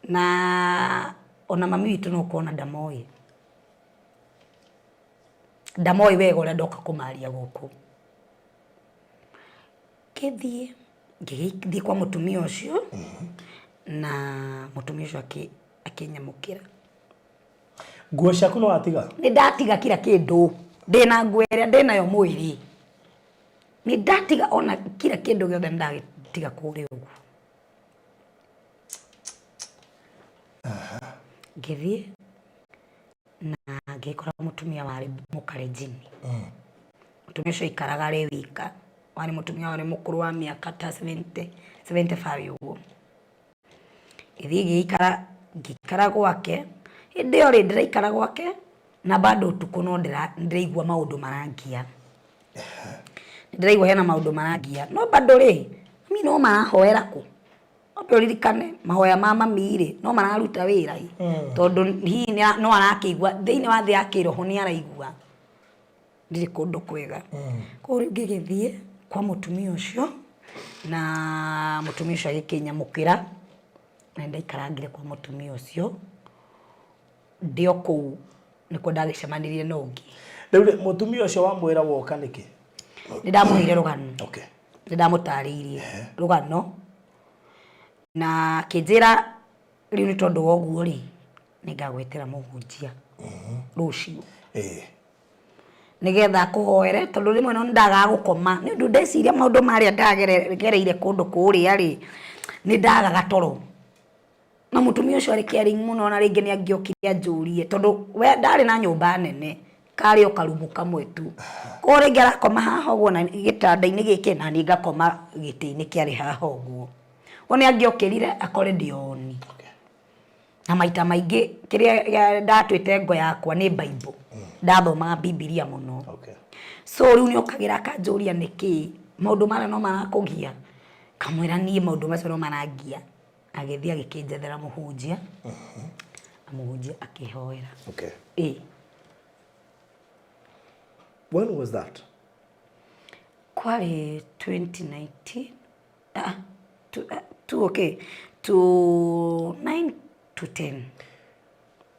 na ona mami witu no kuona ndamoi wega uria ndoka kumaria guku ngithie kwa mutumia ucio na mutumia ucio akinyamukira nguo ciaku no watiga ni ndatiga kila kindu ndina nguo iria ndinayo mwiri ni ndatiga ona kila kindu giothe ndagitiga kuri ugu ngithie na ngikora mutumia wari mukarejini mutumia ucio ikaraga ri wika wari mutumia wari mukuru wa miaka ta 75 uguo ngithie ngikara gwake hindi iyo ri ndiraikara gwake na bado utuku no ndiraigua maundu marangia ndiraigua hena maundu marangia no bado ri mimi no marahoera ku ope ririkane mahoya ma mami ri no mararuta wira tondu hihi no arakigua thiini wa thi akiroho ni araigua ndiri kundu kwega ko ngigithie kwa mutumia ucio na mutumia ucio agikinyamukira na ndaikarangire kwa mutumia ucio ndio kuu niko ndagicemanirie nongi riu mutumia ucio wamwira woka niki ndamuhire rugano okay ndamutariirie rugano na kinjira riu ni tondu woguo ri ningagwetera muhunjia rucio nigetha kuhoere tondu rimwe no ndaga gukoma ni ndu ndeciria maundu maria ndagereire kundu kuria ri ni ndagaga toro na mutumia ucio ari caring muno na ringi ni angiokire anjurie tondu we ndari na nyumba nene kari o karumu kamwe tu ko ringi arakoma haha uguo na gitanda-ini giki na ni ngakoma giti-ini kiari haha uguo oni angiokirire akore ndioni na maita maingi kiria ndatwite ngo yakwa ni Bible ndathoma Biblia muno so riu ni okagira akanjuria niki maundu mara no marakugia kamwira nie maundu macio no marangia agithia gikinjethera muhunjia amuhunjia akihoera when was that kwari 2019 to 9 to 10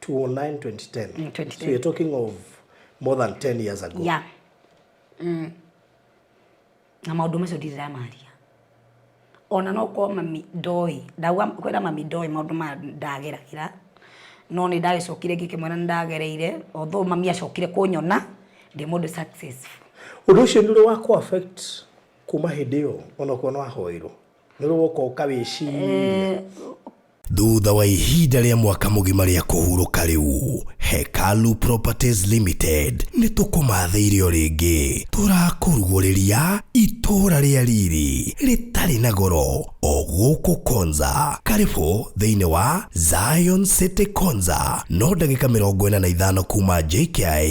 2009 2010 so you're talking of more than 10 years ago yeah na maundu macio ndiramaria ona no ko mami ndoi ndagwa kwera mami ndoi maundu ma ndageragira no ni ndagicokire ngikimwena ndagereire although mami acokire kunyona ndi mundu successful undu ucio nduri wako affect kuma hindio ona ko no ahoiro nduri woko ukawici thutha wa ihinda ria mwaka mugima ria kuhuruka riu Hekalu Properties Limited ni tukumatheirio ringi turakuruguriria itura ria riri ritari na goro o guku Konza karibu thiini wa Zion City Konza no ndagika 45 kuma JKIA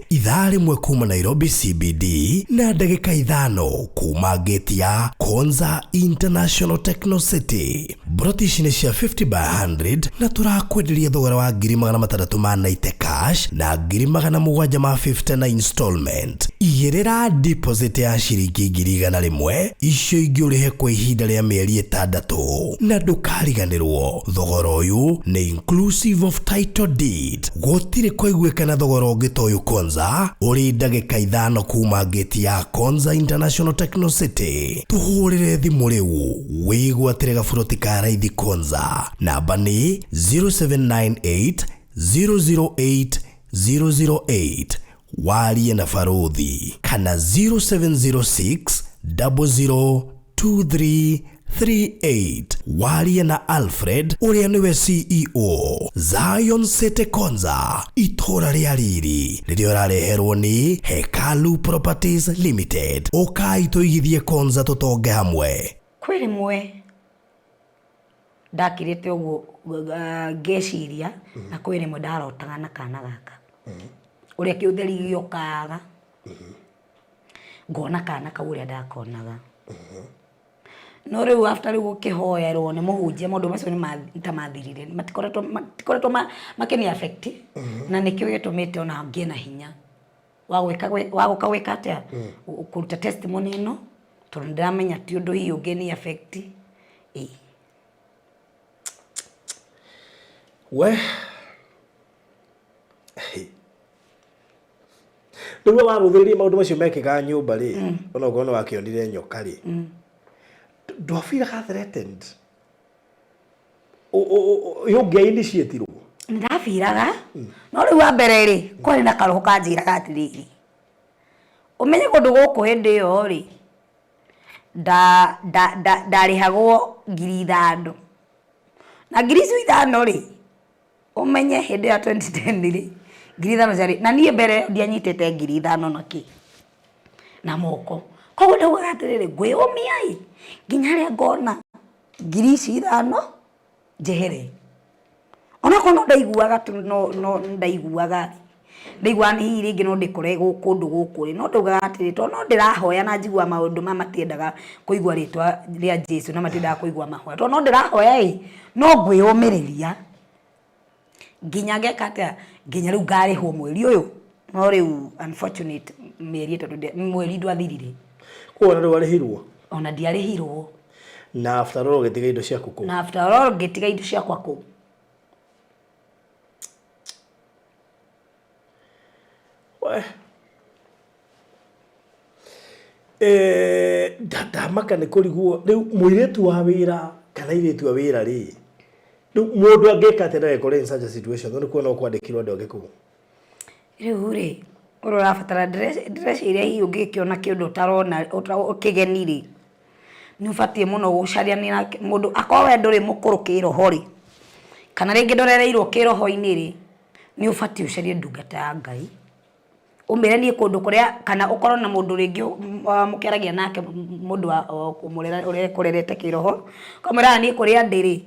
ithaa rimwe kuma Nairobi CBD na ndagika 5 kuma gate ya Konza International Techno City brotish ni cia 50 by 100 na turakwenderia thogora wa 690 cash na 750 na installment igirira deposit ya shiringi 100 icio ingiurihe kwa ihinda ria mieri 6 na ndukariganirwo thogora uyu ni inclusive of title deed gutire kwaiguikana thogora ungitoyu Konza uri ndagika 5 kuma gate ya Konza International Techno City tuhurire thimu riu wigwatire gaburoti ka raithi Konza namba ni 0798 008 008 warie na Farodhi kana 0706 002338 warie na Alfred uria niwe CEO Zion City Konza itora ria riri ririo rareherwo ni Hekalu Properties Limited okai tuigithie Konza tutonge hamwe kwiri mwe ndakirite uguo ngeciria na kwiri mwe ndarotaga na kana gaka uria kiutheri giokaga ngona kana ka uria ndakonaga no riu after riu kihoerwo ni muhunjia maundu macio ni matamathirire matikoretwo makini affect na nikio gitumite ona ngie na hinya waguka gwika atia kuruta testimony no tondu ndiramenya ti undu hiyo ungi ni affect we nduwa waruthirie maundu macio mekika nyumba ri ona ukono wakionire nyoka ri do feel threatened yonge initiative ndafiraga no riu wa mbere ri kwari na karoho kanjiraga atiriri umenye kundu guku hindi yo ri ndarihagwo 5,000 na 5,000 ri umenye hindi ya 2010 ri 5,000 jari na nie mbere ndianyitete 5,000 naki na moko koguo ndaugaga atiriri ngwiyumia i nginya ria ngona 5,000 njehere ona kono ndaiguaga no ndaiguaga ndaigua ni ringi no ndikore kundu guku ri no ndaugaga atiri to no ndirahoya na njigua maundu matiendaga kuigua ritwa ria Jesu na matiendaga kuigua mahoya to no ndirahoya i no ngwiyumiriria nginya ngeka atia nginya riu ngarihwo mweri uyu no riu unfortunate mieri tondu mweri ndwathirire kuona riu arihirwo ona ndiarihirwo na after all getiga indo cia kuku na after all getiga indo cia kwaku maka nä kå rigwo rä u må iretu wa wä ra kana iretu wa wä ra rä rä u må ndå angä ka atä narekore in such a situation nä kuona å kwandä kirwo andå angä kå rä u rä å rå rabatara dress iria hiä å ngä kä ona kä å ndå ũtarona kä geni rä nä å batiä må no gå carianä må ndå akorwo we ndå rä må kå rå kä roho rä kana rä ngä ndorereirwo kä roho-inä rä nä å batiä å carie ndungata ya Ngai umire nie kundu kuria kana ukorwo na mundu ringi mukeragia nake mundu kumurera uri kurerete kiroho kamera nie kuria ndiri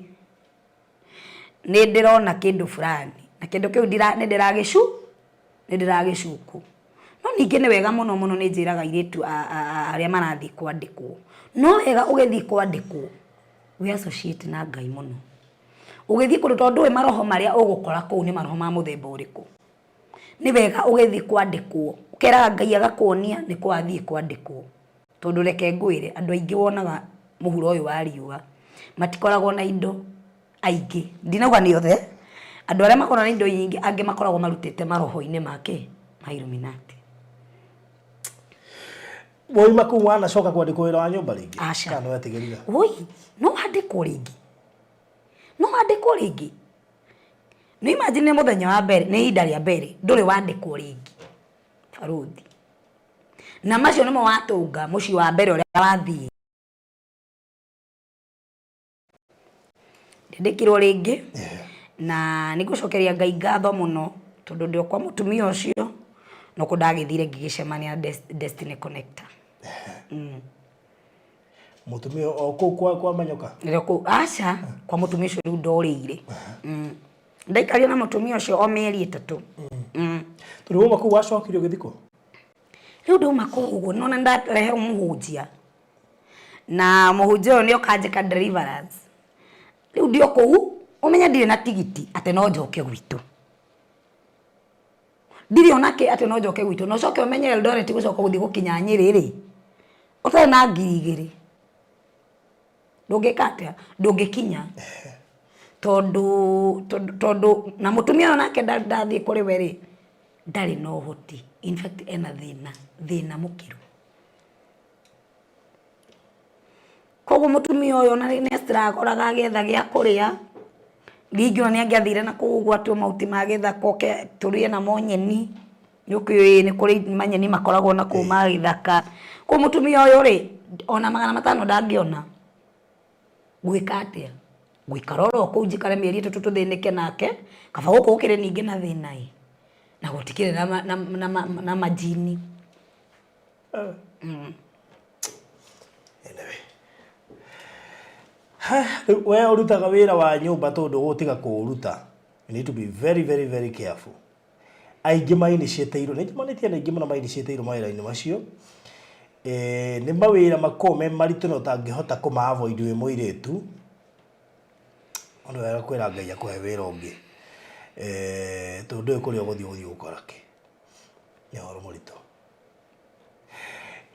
ni ndirona kindu fulani na kindu kiu ndiragicuku no ningi ni wega muno muno ni njiraga iritu aria marathi kwandikwo no wega ugithi kwandikwo we associate na Ngai muno ugithi kundu tondu we maroho maria ugukora kuu ni maroho ma muthemba uriku ni wega ugithi kwandikwo ukeraga Ngai agakuonia ni kwathii kwandikwo tondu reke ngwire andu aingi wonaga muhuro uyu wa riua matikoragwo na indo aingi ndinauga ni othe andu aria makoragwo na indo nyingi angi makoragwo marutite maroho-ini make ma Illuminati woi maku wana coka kwandikwo wira wa nyumba ringi kana wetigirira woi no handikwo ringi ni imagine muthenya wa mbere ni ihinda ria mbere nduri wandikwo ringi Baruthi na macio nimo watunga muci wa mbere uria wathii ndikirwo ringi na nigucokeria Ngai ngatho muno tondu ndio kwa mutumia ucio no kundagithire ngigicemania Destiny Connector mutumia o kwa manyoka ndio ku acha kwa mutumia ucio riu ndorire ndaikaria na mutumia ucio o mieri 3 turiwo maku wacokire githiko riu nduma kuguo nona ndarehe muhunjia na muhunjia uyu ni okanjika deliverance riu ndio kuu umenya ndire na tigiti ate no njoke gwitu ndire onake ate no njoke gwitu no coke umenye Eldoret gucoka guthi gukinya Nyeri ri utari na ngiri ndungikata ndungikinya tondu na mutumia onake ndathi kuri we ri ndari no hoti in fact ena thina mukiru koguo mutumia uyu na ni stragoraga agetha gia kuria ringio ni angiathire na kugwa tu mauti magetha koke turie na monyeni nyuki ni kuri manyeni makoragwo na kuma githaka ko mutumia uyu ri ona 500 ndangiona gwika atia gwikaroro ku njikare mieri 3 tuthinike nake kaba guku ukire ningi na thina na gutikire na majini we urutaga wira wa nyumba tondu gutiga kuruta you need to be very very very careful aingi mainicieteirwo ni manĩtie aingi mũno mainicieteirwo mawĩra-inĩ macio nĩ mawĩra makome maritũ na ũtangĩhota kũma-avoid wĩ mũirĩtu nĩ wega kwĩra Ngai akũhe wĩra ũngĩ tondu ndũĩ kũrĩa ũgũthiĩ gũkora kĩ nĩ ũhoro mũritũ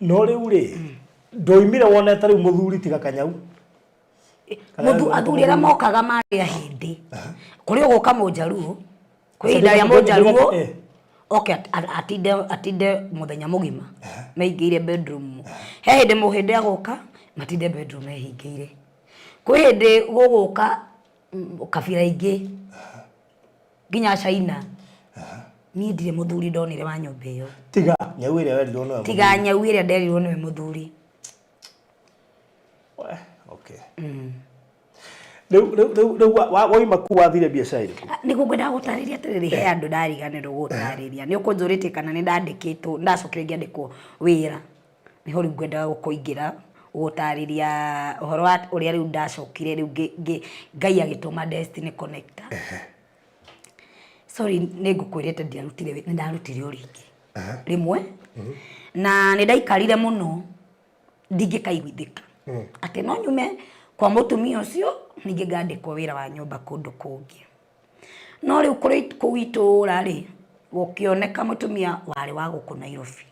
no rĩu rĩ ndoimire wonete rĩu mũthuri tiga Kanyau athuri aria mokaga mari ahindi kuri uguka Mũnjaruo kwi ihinda ria Mũnjaruo okay atinde muthenya mugima meingire bedroom he hindi muhindi aguka matinde bedroom mehingiire kwi hindi guguka kabira ingi nginya China ni ndire muthuri ndonire wa nyumba iyo tiga Nyau iria werirwo no tiga Nyau iria nderirwo ni muthuri okay waima ku wathire biacara iriku niguo ngwenda gutariria atiriri he andu ndariganirwo gutariria ni ukunjurite kana ni ndandikitwo ndacokire ngiandikwo wira niho riu ngwenda gukuingira gutariria uhoro wa uria riu ndacokire riu Ngai agituma Destiny Connector sorry ni ngukwirite ndarutire uringi rimwe na ni ndaikarire muno ndingikaiguithika ati no nyume kwa mutumia ucio ningi ngandikwo wira wa nyumba kundu kungi no riu kuri kuitura ri gukioneka mutumia wari wa guku Nairobi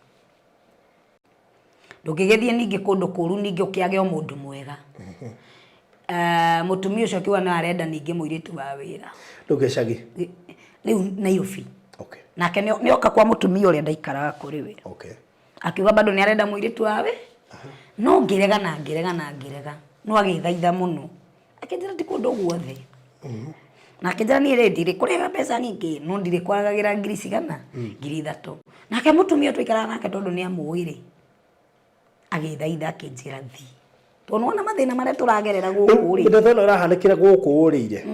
ndungigethie ningi kundu kuru ningi ukiage o mundu mwega mutumia ucio akiwa na arenda ningi muiritu wa wira ndugicagi riu Nairobi okay nake ni oka kwa mutumia uria ndaikaraga kuri we okay akiuga bado ni arenda muiritu wa we no ngirega na ngirega no agithaitha muno akinjira ti kundu guothe na kinjira ni ready ri kurega pesa nyingi no ndire kwagagira ngiri cigana ngiri 3 nake mutumia twikara nake tondu ni amuire agithaitha akinjira thi tonona mathina maria turagerera guku ri ndio thona urahanikira guku urire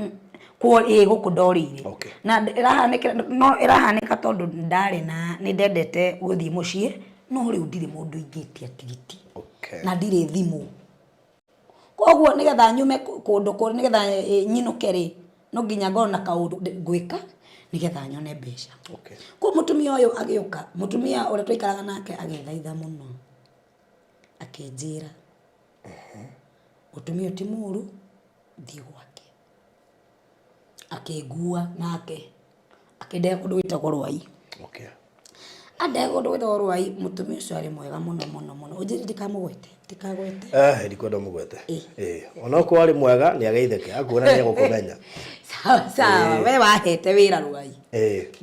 ko guku ndorire na irahanikira no irahanika tondu ndari na ni ndendete guthii mucii no riu ndire mundu ingitia tigiti na ndire thimu koguo nigetha nyume kundu kuri nigetha nyinuke ri no nginya ngoro na kaundu gwika nigetha nyone mbeca ko mutumia uyu agiuka mutumia uria twikaraga nake agithaitha muno akinjira mutumia ti muru thi gwake akigua nake akende kundu gwitagwo Rwai ande kundu gwitagwo Rwai mutumia ucio ari mwega muno ujiri ndikamugwete ndikwenda mugwete ona ko ari mwega ni ageitheke akuona ni gukumenya sawa we wahete wira Rwai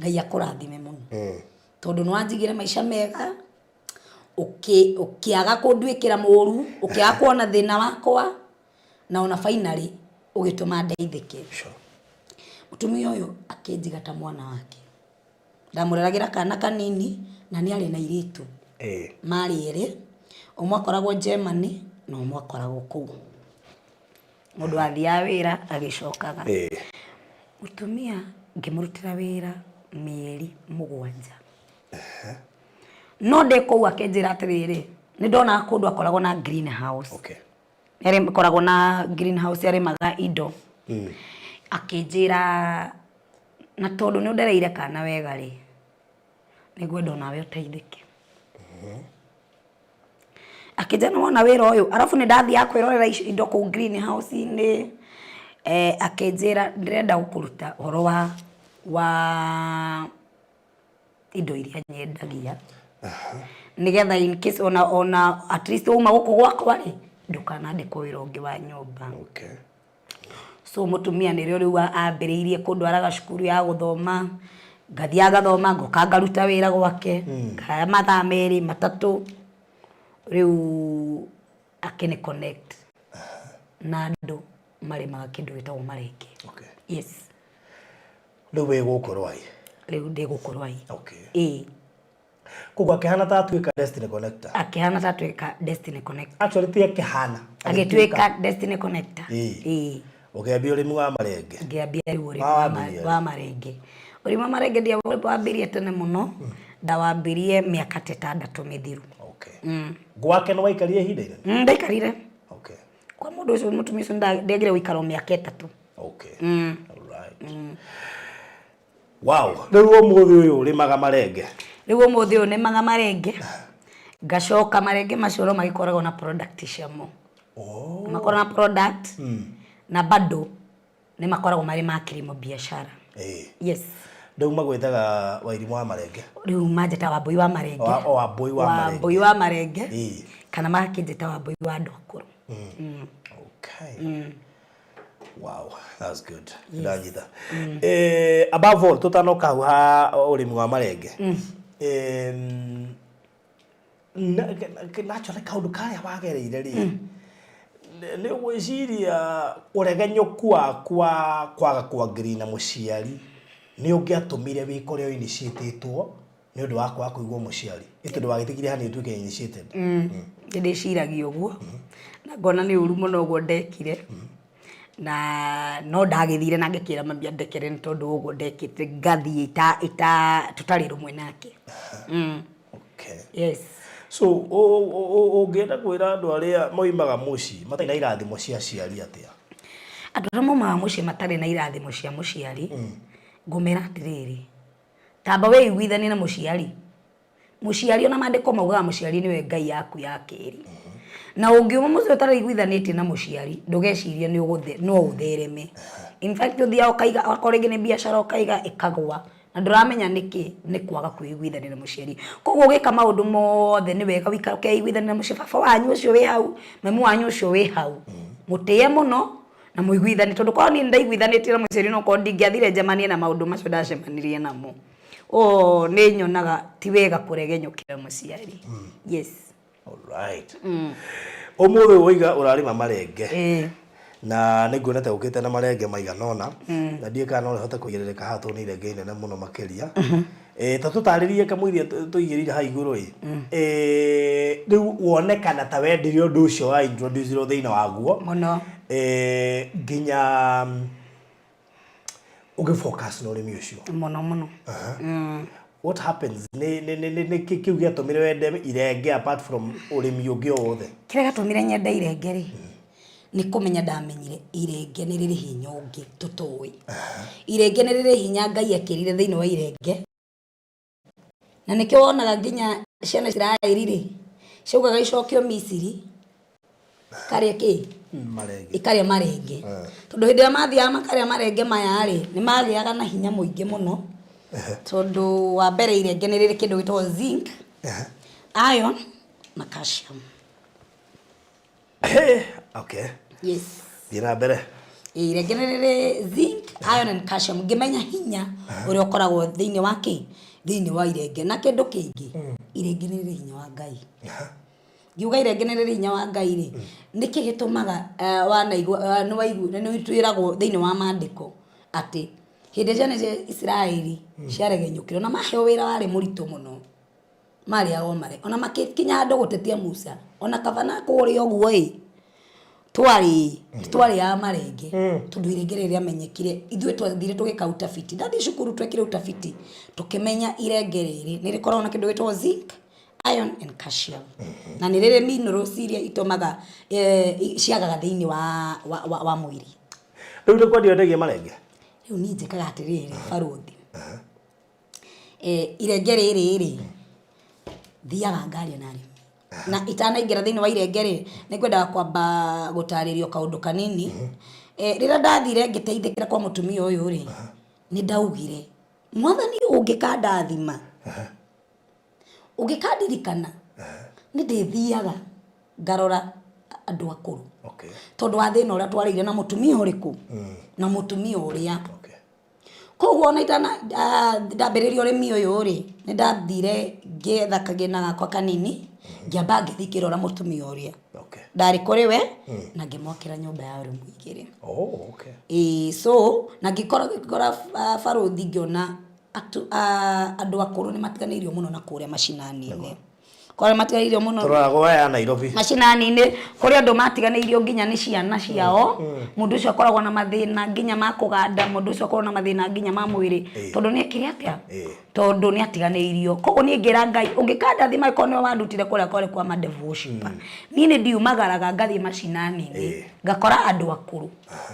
ngai akurathime muno tondu nwanjigire maisha mega ukiaga kundwikira muru ukiaga kuona thina wakwa na ona finally ugituma ndeithike mutumia uyu akinjiga ta mwana wake ndamureragira kana kanini na ni ari na iritu mari ere umwe akoragwo Germany na umwe akoragwo kuu mundu athia wira agicokaga mutumia ngimurutira wira mieri 7 no ndeko akinjira atiriri ni ndona kundu akoragwo na greenhouse ere akoragwo na greenhouse ere maga indo akinjira na tondu ni ndereire kana wega ri nigwenda nawe uteithike akijana wona wira uyu arafu ni ndathi akwirorera indo ku greenhouse ni akinjira ndirenda gukuruta horo wa indo iria nyendagia nigetha in case ona at least uma guku gwakwa ri ndukanandikwo wira ungi wa nyumba so mutumia nirio riu ambiriirie kundwaraga cukuru ya guthoma ngathia gathoma ngoka ngaruta wira gwake kaya mathaa meri 3 riu akini connect na andu mari makindu gitagwo Marenge yes riu we guku Rwai riu ndi guku Rwai kugo akihana ta twika Destiny Connector akihana ta twika Destiny Connector actually ti akihana agitwika Destiny Connector ukiambia urimi wa Marenge ngiambia urimi wa Marenge urimi wa Marenge ndia wambirie tene muno ndawambirie miaka 6 mithiru gwake no waikarie hinde ndaikarire kwa mundu ucio mutumia ucio ndegire wikaro miaka 3 alright wow riu umuthi uyu urimaga Marenge riu umuthi uyu nimaga Marenge ngacoka Marenge macoro magikoragwo na product ciamo makoragwo na product na bado ni makoragwo mari ma kilimo biashara yes riu magwetaga Wairimu wa Marenge riu manjeta Wambui wa Marenge Wambui wa Marenge kana makinjeta Wambui wa Ndokuru wow that's good ndanyita above all tutanoka ha urimi wa Marenge nacho kaundu kaya wagereire ri ni gwiciria uregenyoku wakwa kwaga kuangirina muciari ni ungiatumire wikore initiatitwo ni undu wakwa kuigwo muciari itu ndwagitikire hani tuke initiated ndiciragia uguo na ngona ni uru muno uguo ndekire na no ndagithire na ngikira mambia ndekere ni tondu uguo ndekite ngathi ita tutari rumwe nake yes so ungienda kwira andu aria moimaga muci matari na irathimo cia ciari atia andu aria moimaga muci matari na irathimo cia muciari ngumera atiriri tamba we iguithani na muciari ona mandiko maugaga muciari niwe ngai yaku ya kiri na ungiuma muci utari iguithanite na muciari ndugeciria ni uguthe no uthereme in fact uthia ukaiga akorege ni biashara ukaiga ikagwa na nduramenya niki ni kwaga kwiguithania na muciari koguo gika maundu mothe ni wega wika ukeiguithania na muciari baba wanyu ucio wi hau mamu wanyu ucio wi hau mutie muno na muiguithanie tondu kwa ni ndaiguithanitie na muciari no ko ndingiathire njemanie na maundu macio ndacemanirie namo ni nyonaga ti wega kuregenyukira muciari yes all right umuthi wiga urarima marenge na niguonete ukite na marenge maiganona na ndie kana no hota kugerereka hato ni irenge inene muno makeria ta tutaririe kamuithia tuigirire ha iguru riu wonekana ta wendire undu ucio wa introduce ro thiina waguo muno nginya ugifocus no urimi ucio muno what happens ne kiu giatumire wende irenge apart from urimi ungi othe kire gatumire nyenda irenge ri ni kumenya ndamenyire irenge ni riri hinya ungi tutui irenge ni riri hinya Ngai akirire thiini wa irenge na nikio wonaga nginya ciana Israeli ri ciugaga icokio Misiri karia ki marenge ikaria marenge tondu hindi ya mathia makaria marenge maya ri ni magiaga na hinya muingi muno tondu wa mbere irenge ni riri kindu gitwo zinc iron na calcium okay yes dira mbere irenge ni riri zinc iron and calcium ngimenya hinya uri ukoragwo thiini wa ki thiini wa irenge na kindu kingi irenge ni riri hinya wa Ngai ngiuga irenge ni riri hinya wa Ngai ri niki gitumaga wanaigua ni waigu ni twiragwo thiini wa maandiko ati hindi ciana cia Israeli ciaregenyukire na maheo wira wari muritu muno mari ago mare ona makikinya andu gutetia Musa ona kavana kuri oguo twari ya marenge tondu irenge riria menyekire ithwe twathire tugika utafiti ndathi cukuru twekire utafiti tukimenya irenge riri ni rikoragwo na kindu gitwo zinc iron and calcium na ni riri minerals iria itomaga ciagaga thiini wa mwiri riu ndo kwandi ondegie marenge riu ni njikaga atiriri baruthi irenge riri thiaga ngari na arimi na itanaingira thiini wa irenge ri ni kwenda kwamba gutaririo kaundu kanini rira ndathire ngiteithikira kwa mutumia uyu ri ni ndaugire mwathani ungikandathima ungikandirikana ni ndithiaga ngarora andu akuru tondu wa thina uria twarire na mutumia uriku na mutumia uria koguo na itana ndambiririo urimi uyu ri ni ndathire ngetha kagina gakwa kanini ngiamba ngithikirora mutumia uria ndari kuri we na ngimwakira nyumba ya urimu igiri so na ngikora baruthi ngiona andu akuru ni matiganeirio muno na kuria mashinani-ini kore matiganeirio muno turago ya Nairobi mashinani-ini kuri andu matiganeirio nginya ni ciana ciao mundu ucio akoragwo na mathina nginya ma kuganda mundu ucio akoragwo na mathina nginya ma mwiri tondu ni ekire atia tondu ni atiganeirio koguo ni ngira Ngai ungikanda thima ikono wandutire kuria kore kwa ma devotion ni ndiumagaraga ngathi mashinani-ini ngakora andu akuru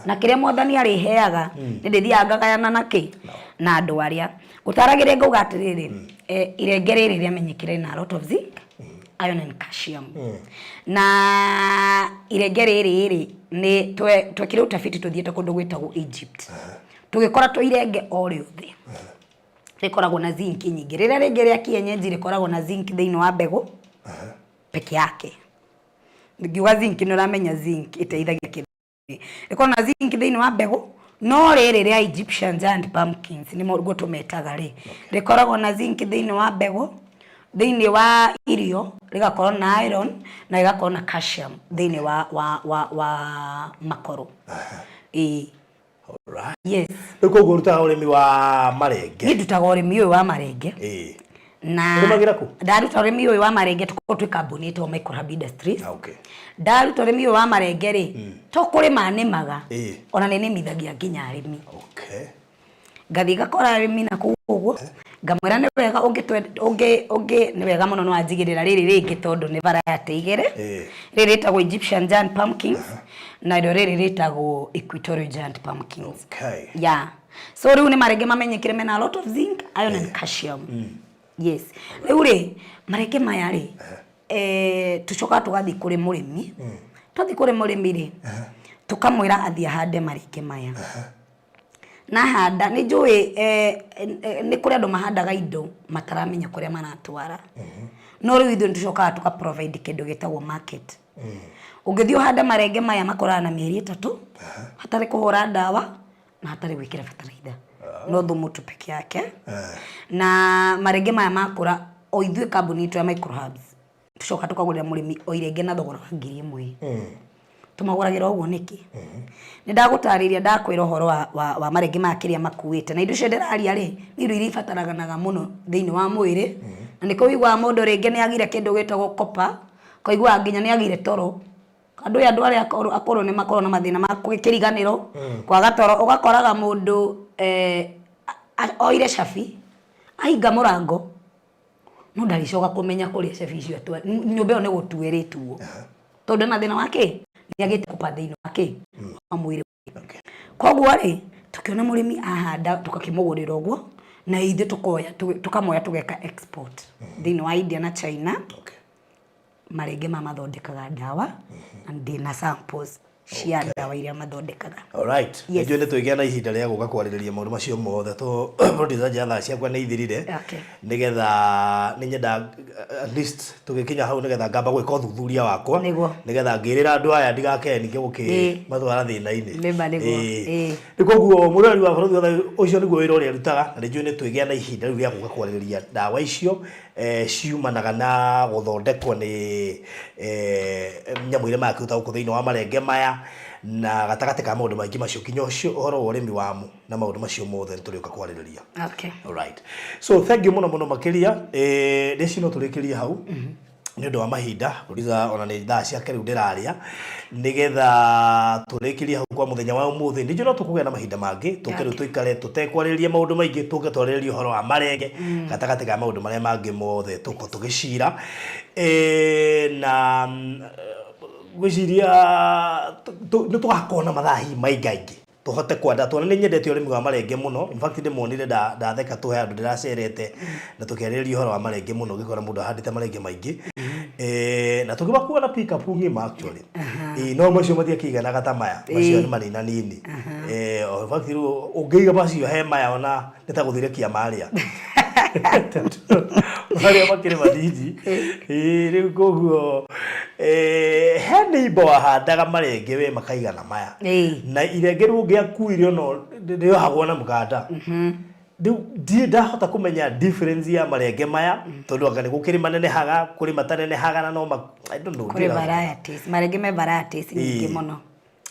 na kiria mwathani ari heaga ni ndithiaga ngagayana naki na andu aria utaragire ngauga atiriri irenge riri riamenyekire na a lot of zinc iron and calcium na irenge riri ni twekire utafiti tuthiete kundu gwitagwo Egypt tugikora tu irenge o riothe rikoragwo na zinc nyingi rira ringi ria kienyeji rikoragwo na zinc thiini wa mbegu peke yake ngiuga zinc ni uramenya zinc iteithagia kithiri rikoragwo na zinc thiini wa mbegu no riri ria Egyptian giant pumpkins ni morugo tumetaga ri rikoragwo na zinc thiini wa mbegu thiini wa irio rigakorwo na iron na rigakorwo na calcium thiini wa makoro alright yes koguo rutaga urimi wa marenge ni ndutaga urimi uyu wa marenge na urumagira ku ndaruta urimi uyu wa marenge tuko twi kambuni ito Microhub Industries ndaruta urimi uyu wa marenge ri to kurima nimaga ona ni nimithagia nginya arimi ngathi gakora arimi na kuguo ngamwira ni wega ungi ni wega muno no anjigirira riri ringi tondu ni variety igire riri ritagwo Egyptian giant pumpkins na iro riri ritagwo Equatorial giant pumpkins so riu ni marenge mamenyekire mena a lot of zinc iron and calcium yes riu ri marenge maya ri tucoka tugathi kuri murimi tuthi kuri murimi ri tukamwira athia hande marenge maya na handa ni njui ni kuri andu mahandaga indo mataramenya kuria maratwara no riu ithu nitucokaga tuka provide kindu gitagwo market ungithio handa marenge maya makorana na mieri 3 hatari kuhura ndawa na hatari gwikira fertilizer no thumu tu peke yake na marenge maya makura o ithuĩ kambuni itu ya microherbs tucoka tukagurira murimi o irenge na thogora wa 1000 tumaguragira uguo niki ni ndagutariria ndakwira horo wa marenge makiria makuite na indo cio ndiraria ri ni indo iria ibataraganaga muno thiini wa mwiri na niko wigwa mundu ringi ni agire kindu gitagwo copper koigwa nginya ni agire toro andu aria akoro ni makorwo na mathina ma kiriganiro kwaga toro ugakoraga mundu oire shafi aiga murango no ndaricoka kumenya kuria shafi icio atwa nyumba yo ni gutuiritwo tondu na thina wake ni agite kupathini wake amwire koguo ri tukiona murimi ahanda tukakimugurira uguo na ithe tukoya tukamoya tugeka export thini wa India na China marenge mathondekaga ndawa and na samples cia ndawa iria mathondekaga. Alright. Ndio nĩ twĩgĩa na ihinda rĩa gũka kwarĩrĩria maũndũ macio mothe to producer Jatha ciakwa nĩ ithirire nigetha nĩ nyenda at least tũgĩkinya hau nigetha ngamba gwĩka ũthuthuria wakwa nigetha ngĩrĩra andũ aya ndigakenike gũkĩmatwara thĩna-inĩ. Nĩ koguo mũrori wa bũrũri wothe ũcio nĩguo wĩra ũrĩa arutaga na nĩnjũĩ nĩ twĩgĩa na ihinda rĩu rĩa gũka kwarĩrĩria ndawa icio ciumanaga na gũthondekwo nĩ nyamũ iria makĩruta gũkũ thĩinĩ wa marenge maya na gatagati ka maundu maingi macio kinya ucio uhoro wa urimi wamo na maundu macio mothe nturioka kwaririria. Okay. All right. So thank you muno makiria reci no turikiria hau ni undu wa mahinda uriza ona ni thaa cia keriu ndiraria nigetha turikiria hau kwa muthenya wa umuthi ndijo no tukugia na mahinda mangi tukiru tuikare tutekwariria maundu maingi tuke twariria uhoro wa marenge gatagati ka maundu maria mangi mothe tuko tugicira na gwiciria nĩ tugakona mathahi maingaingi tuhote kwenda tuone nĩ nyendete ũrĩmi wa marenge muno in fact ndĩmonire ndatheka tuhe andũ ndĩracerete na tũkĩarĩrĩria ũhoro wa marenge muno gĩkora mũndũ ahandĩte marenge maingĩ na tũkĩmakuona pick up ng'ima actually no macio mathiĩ kĩiganaga ta maya macio nĩ manina nini in fact ũngĩiga macio he maya ona nĩ ta gũthire kĩama arĩa maria makĩrĩ manini rĩu koguo he neighbor wahandaga marenge we makaigana maya na irenge rĩu ũngĩakuire no rĩohagwo na mũkanda ndiĩ ndahota kũmenya difference ya marenge maya tondũ anga nĩ gũkĩrĩ manenehaga kũrĩ matanenehaga na no I don't know kũrĩ varieties marenge me varieties nyingĩ mũno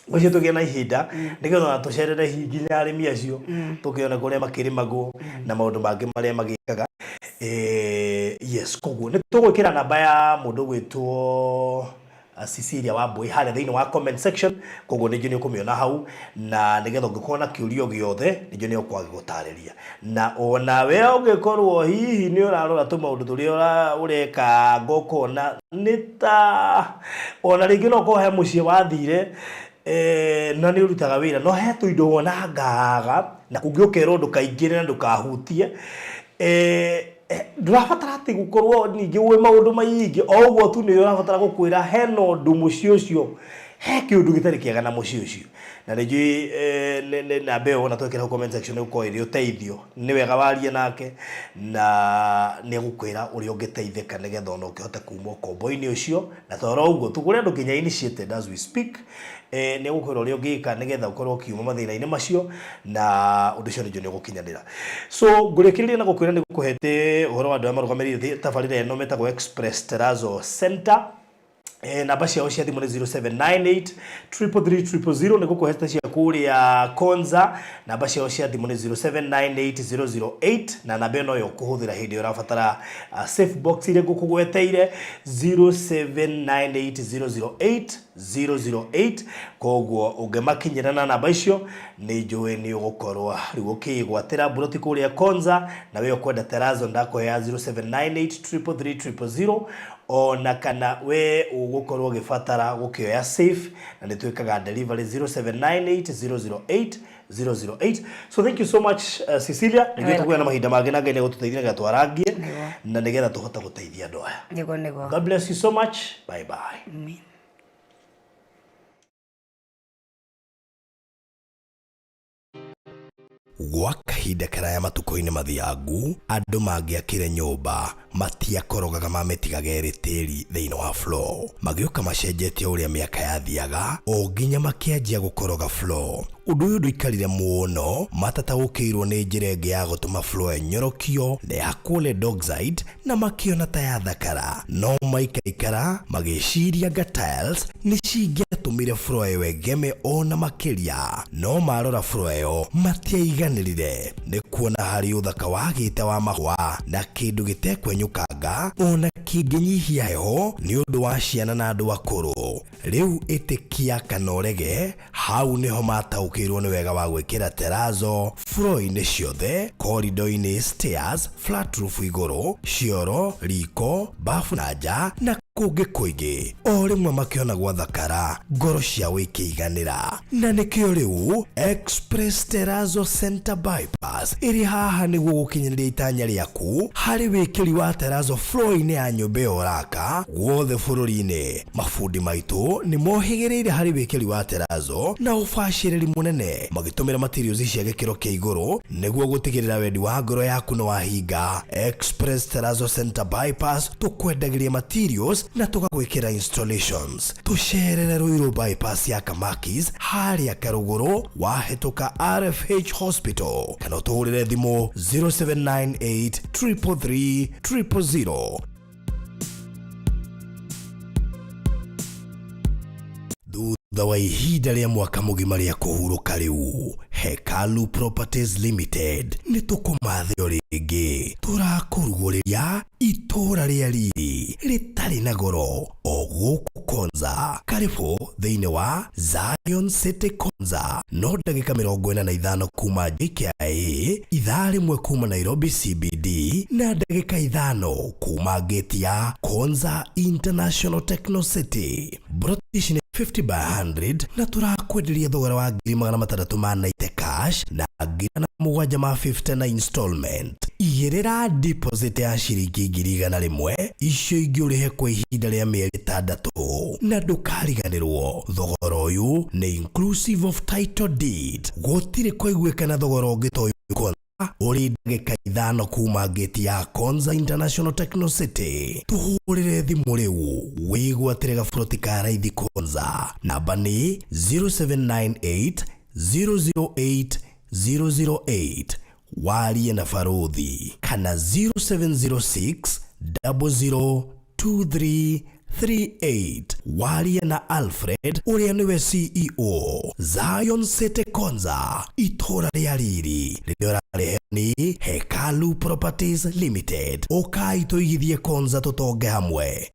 ucio tũgĩe na ihinda nĩgetha tũcerere nginya arĩmi acio tũkĩone kũrĩa makĩrĩmagwo na maũndũ mangĩ marĩa magĩkaga yes koguo nĩ tũgwĩkĩra namba ya mũndũ gwĩtwo Cecilia Wambui harĩa thĩinĩ wa comment section koguo nĩnjũ nĩ ũkũmĩona hau na nĩgetha ũngĩkorwo na kĩũrio gĩothe nĩnjũ nĩ ũkwagĩgũtarĩria na ona we ũngĩkorwo hihi nĩ ũrarora tũmaũndũ tũrĩa ũreka ngokona nĩ ta ona rĩngĩ no ũkorwo he mũciĩ wathire na nĩ ũrutaga wĩra no he tũindo wonangaga na kũngĩũkerwo ndũkaingĩre na ndũkahutie ndũrabatara atĩ gũkorwo ningĩ ũĩ maũndũ maingĩ o ũguo tu nĩ ũrabatara gũkwĩra he na ũndũ mũciĩ ũcio he kĩũndũ gĩtarĩ kĩega na mũciĩ ũcio na nĩnjũĩ namba ĩyo ona twekĩra comment section nĩgũkorwo ĩrĩ ũteithio nĩ wega warie nake na nĩ egũkwĩra ũrĩa ũngĩteithĩka nĩgetha ona ũkĩhote kuuma ũkombo-inĩ ũcio na toro ũguo tũgũre andũ nginya initiated as we speak nĩ egũkwĩra ũrĩa ũngĩka nĩgetha ũkorwo ũkiuma mathĩna-inĩ macio na ũndũ ũcio nĩnjũ nĩ ũgũkinyanĩra so ngũrĩkĩrĩria na gũkwĩra nĩ gũkũhete ũhoro wa andũ arĩa marũgamĩrĩire tabarĩra ĩno metagwo Express Terrazzo Center namba ciao cia thimũ nĩ 0798 333 000 nĩ gũkũhete cia kũrĩa Konza namba ciao cia thimũ nĩ 0798 008 na namba ĩno yo kũhũthĩra hĩndĩ ĩyo ũrabatara safe box iria ngũkũgweteire 0798 008 koguo ũngĩmakinyĩra na namba icio nĩ njũĩ nĩ ũgũkorwo rĩu ũkĩgwatĩra buroti kũrĩa Konza na we ũkwenda Terrazzo ndakũhea 0798 333 000 ona kana we ugukorwo gifatara gukioya safe na nitwikaga delivery 0798 008 so thank you so much Cecilia nĩgĩtũgũya na mahinda mangĩ na Ngai nĩ gũtũteithia na gatwarangie na nĩgetha tũhote gũteithia andũ aya nĩgo God bless you so much bye bye amen. gwa kahinda karaya matuko-inĩ mathiangu andũ mangĩakire nyũmba matiakorogaga mamĩtigaga tĩri thĩinĩ wa floor. Magĩũka macenjetie ũrĩa mĩaka yathiaga o nginya makĩanjia gũkoroga floor. Ũndũ ũyũ ndũikarire mũno, matataũkĩirwo nĩ njĩra ĩngĩ ya gũtũma floor enyorokio na yakwo lead oxide na makĩona ta yathakara. No maikaikara magĩciria anga tiles nĩ cingĩatũmire floor ĩyo ĩgeme ona makĩria. No marora floor ĩyo matiaiganĩrire. Nĩ kuona harĩ ũthaka wagĩte wa mahũa na kĩndũ gĩtekwenyũkanga ona kĩngĩnyihia heho nĩ ũndũ wa ciana na andũ akũrũ. Rĩu ĩtĩkia kana ũrege, hau nĩho mataũkĩirwo nĩ wega wa gwĩkĩra terrazzo floor-inĩ ciothe, corridor-inĩ, stairs, flat roof igũrũ, cioro, riko, bafu na nja na kũngĩ kũingĩ. O rĩmwe makĩona gwathakara, ngoro ciao ikĩiganĩra. Na nĩkĩo rĩu Express Terrazzo Center Bypass ĩrĩ haha nĩguo gũkinyĩria itanya rĩaku harĩ wĩkĩri wa terrazzo floor-inĩ ya nyũmba ĩyo ũraka guothe bũrũri-inĩ. Mafundi maitũ nĩ mohĩgĩrĩire harĩ wĩkĩri wa terrazzo na ũbacĩrĩri mũnene, magĩtũmĩra materials cia gĩkĩro kĩa igũrũ nĩguo gũtigĩrĩra wendi wa ngoro yaku nĩ wahinga. Express Terrazzo Center Bypass tũkwendagĩria materials na tũgagwĩkĩra installations. Tũcerere Ruiru bypass ya Kamakis harĩa Karũgũrũ wahĩtũka RFH Hospital, kana ũtũhũrĩre thimũ 0798 333 000. Thutha wa ihinda rĩa mwaka mũgima rĩa kũhurũka rĩu, Hekalu Properties Limited nĩ tũkũmathio rĩngĩ. Tũrakũrugũrĩria itũra rĩa riri rĩtarĩ na goro o gũkũ Konza. Karibu thĩinĩ wa Zion City Konza. No ndagĩka 45 kuma JKIA, ithaa rĩmwe kuma Nairobi CBD na ndagĩka 5 kuma gate ya Konza International Techno City. Brotish 50 by 100 na turakwenderia thogora wa 690 cash na 750 na installment. Igĩrĩra deposit ya ciringi 100 icio ingĩ ũrĩhe kwa ihinda rĩa mĩeri 6 na ndũkariganĩrwo. Thogora ũyũ nĩ inclusive of title deed. Gũtirĩ kũiguĩkana thogora ũngĩ ta ũyũ ũrĩ ndagĩka 5 kuma gate ya Konza International Techno City. Tũhũrĩre thimũ rĩu wĩgwatĩre gaburoti ka raithi Konza. Namba nĩ 0798 008 008 warie na Farothi, kana 0706 002338 warie na Alfred ũrĩa nĩwe CEO. Zion City Konza, itũra rĩa riri rĩrĩa ũrarehe nĩ Hekalu Properties Limited. Ũkai tũigithie Konza tũtonge hamwe.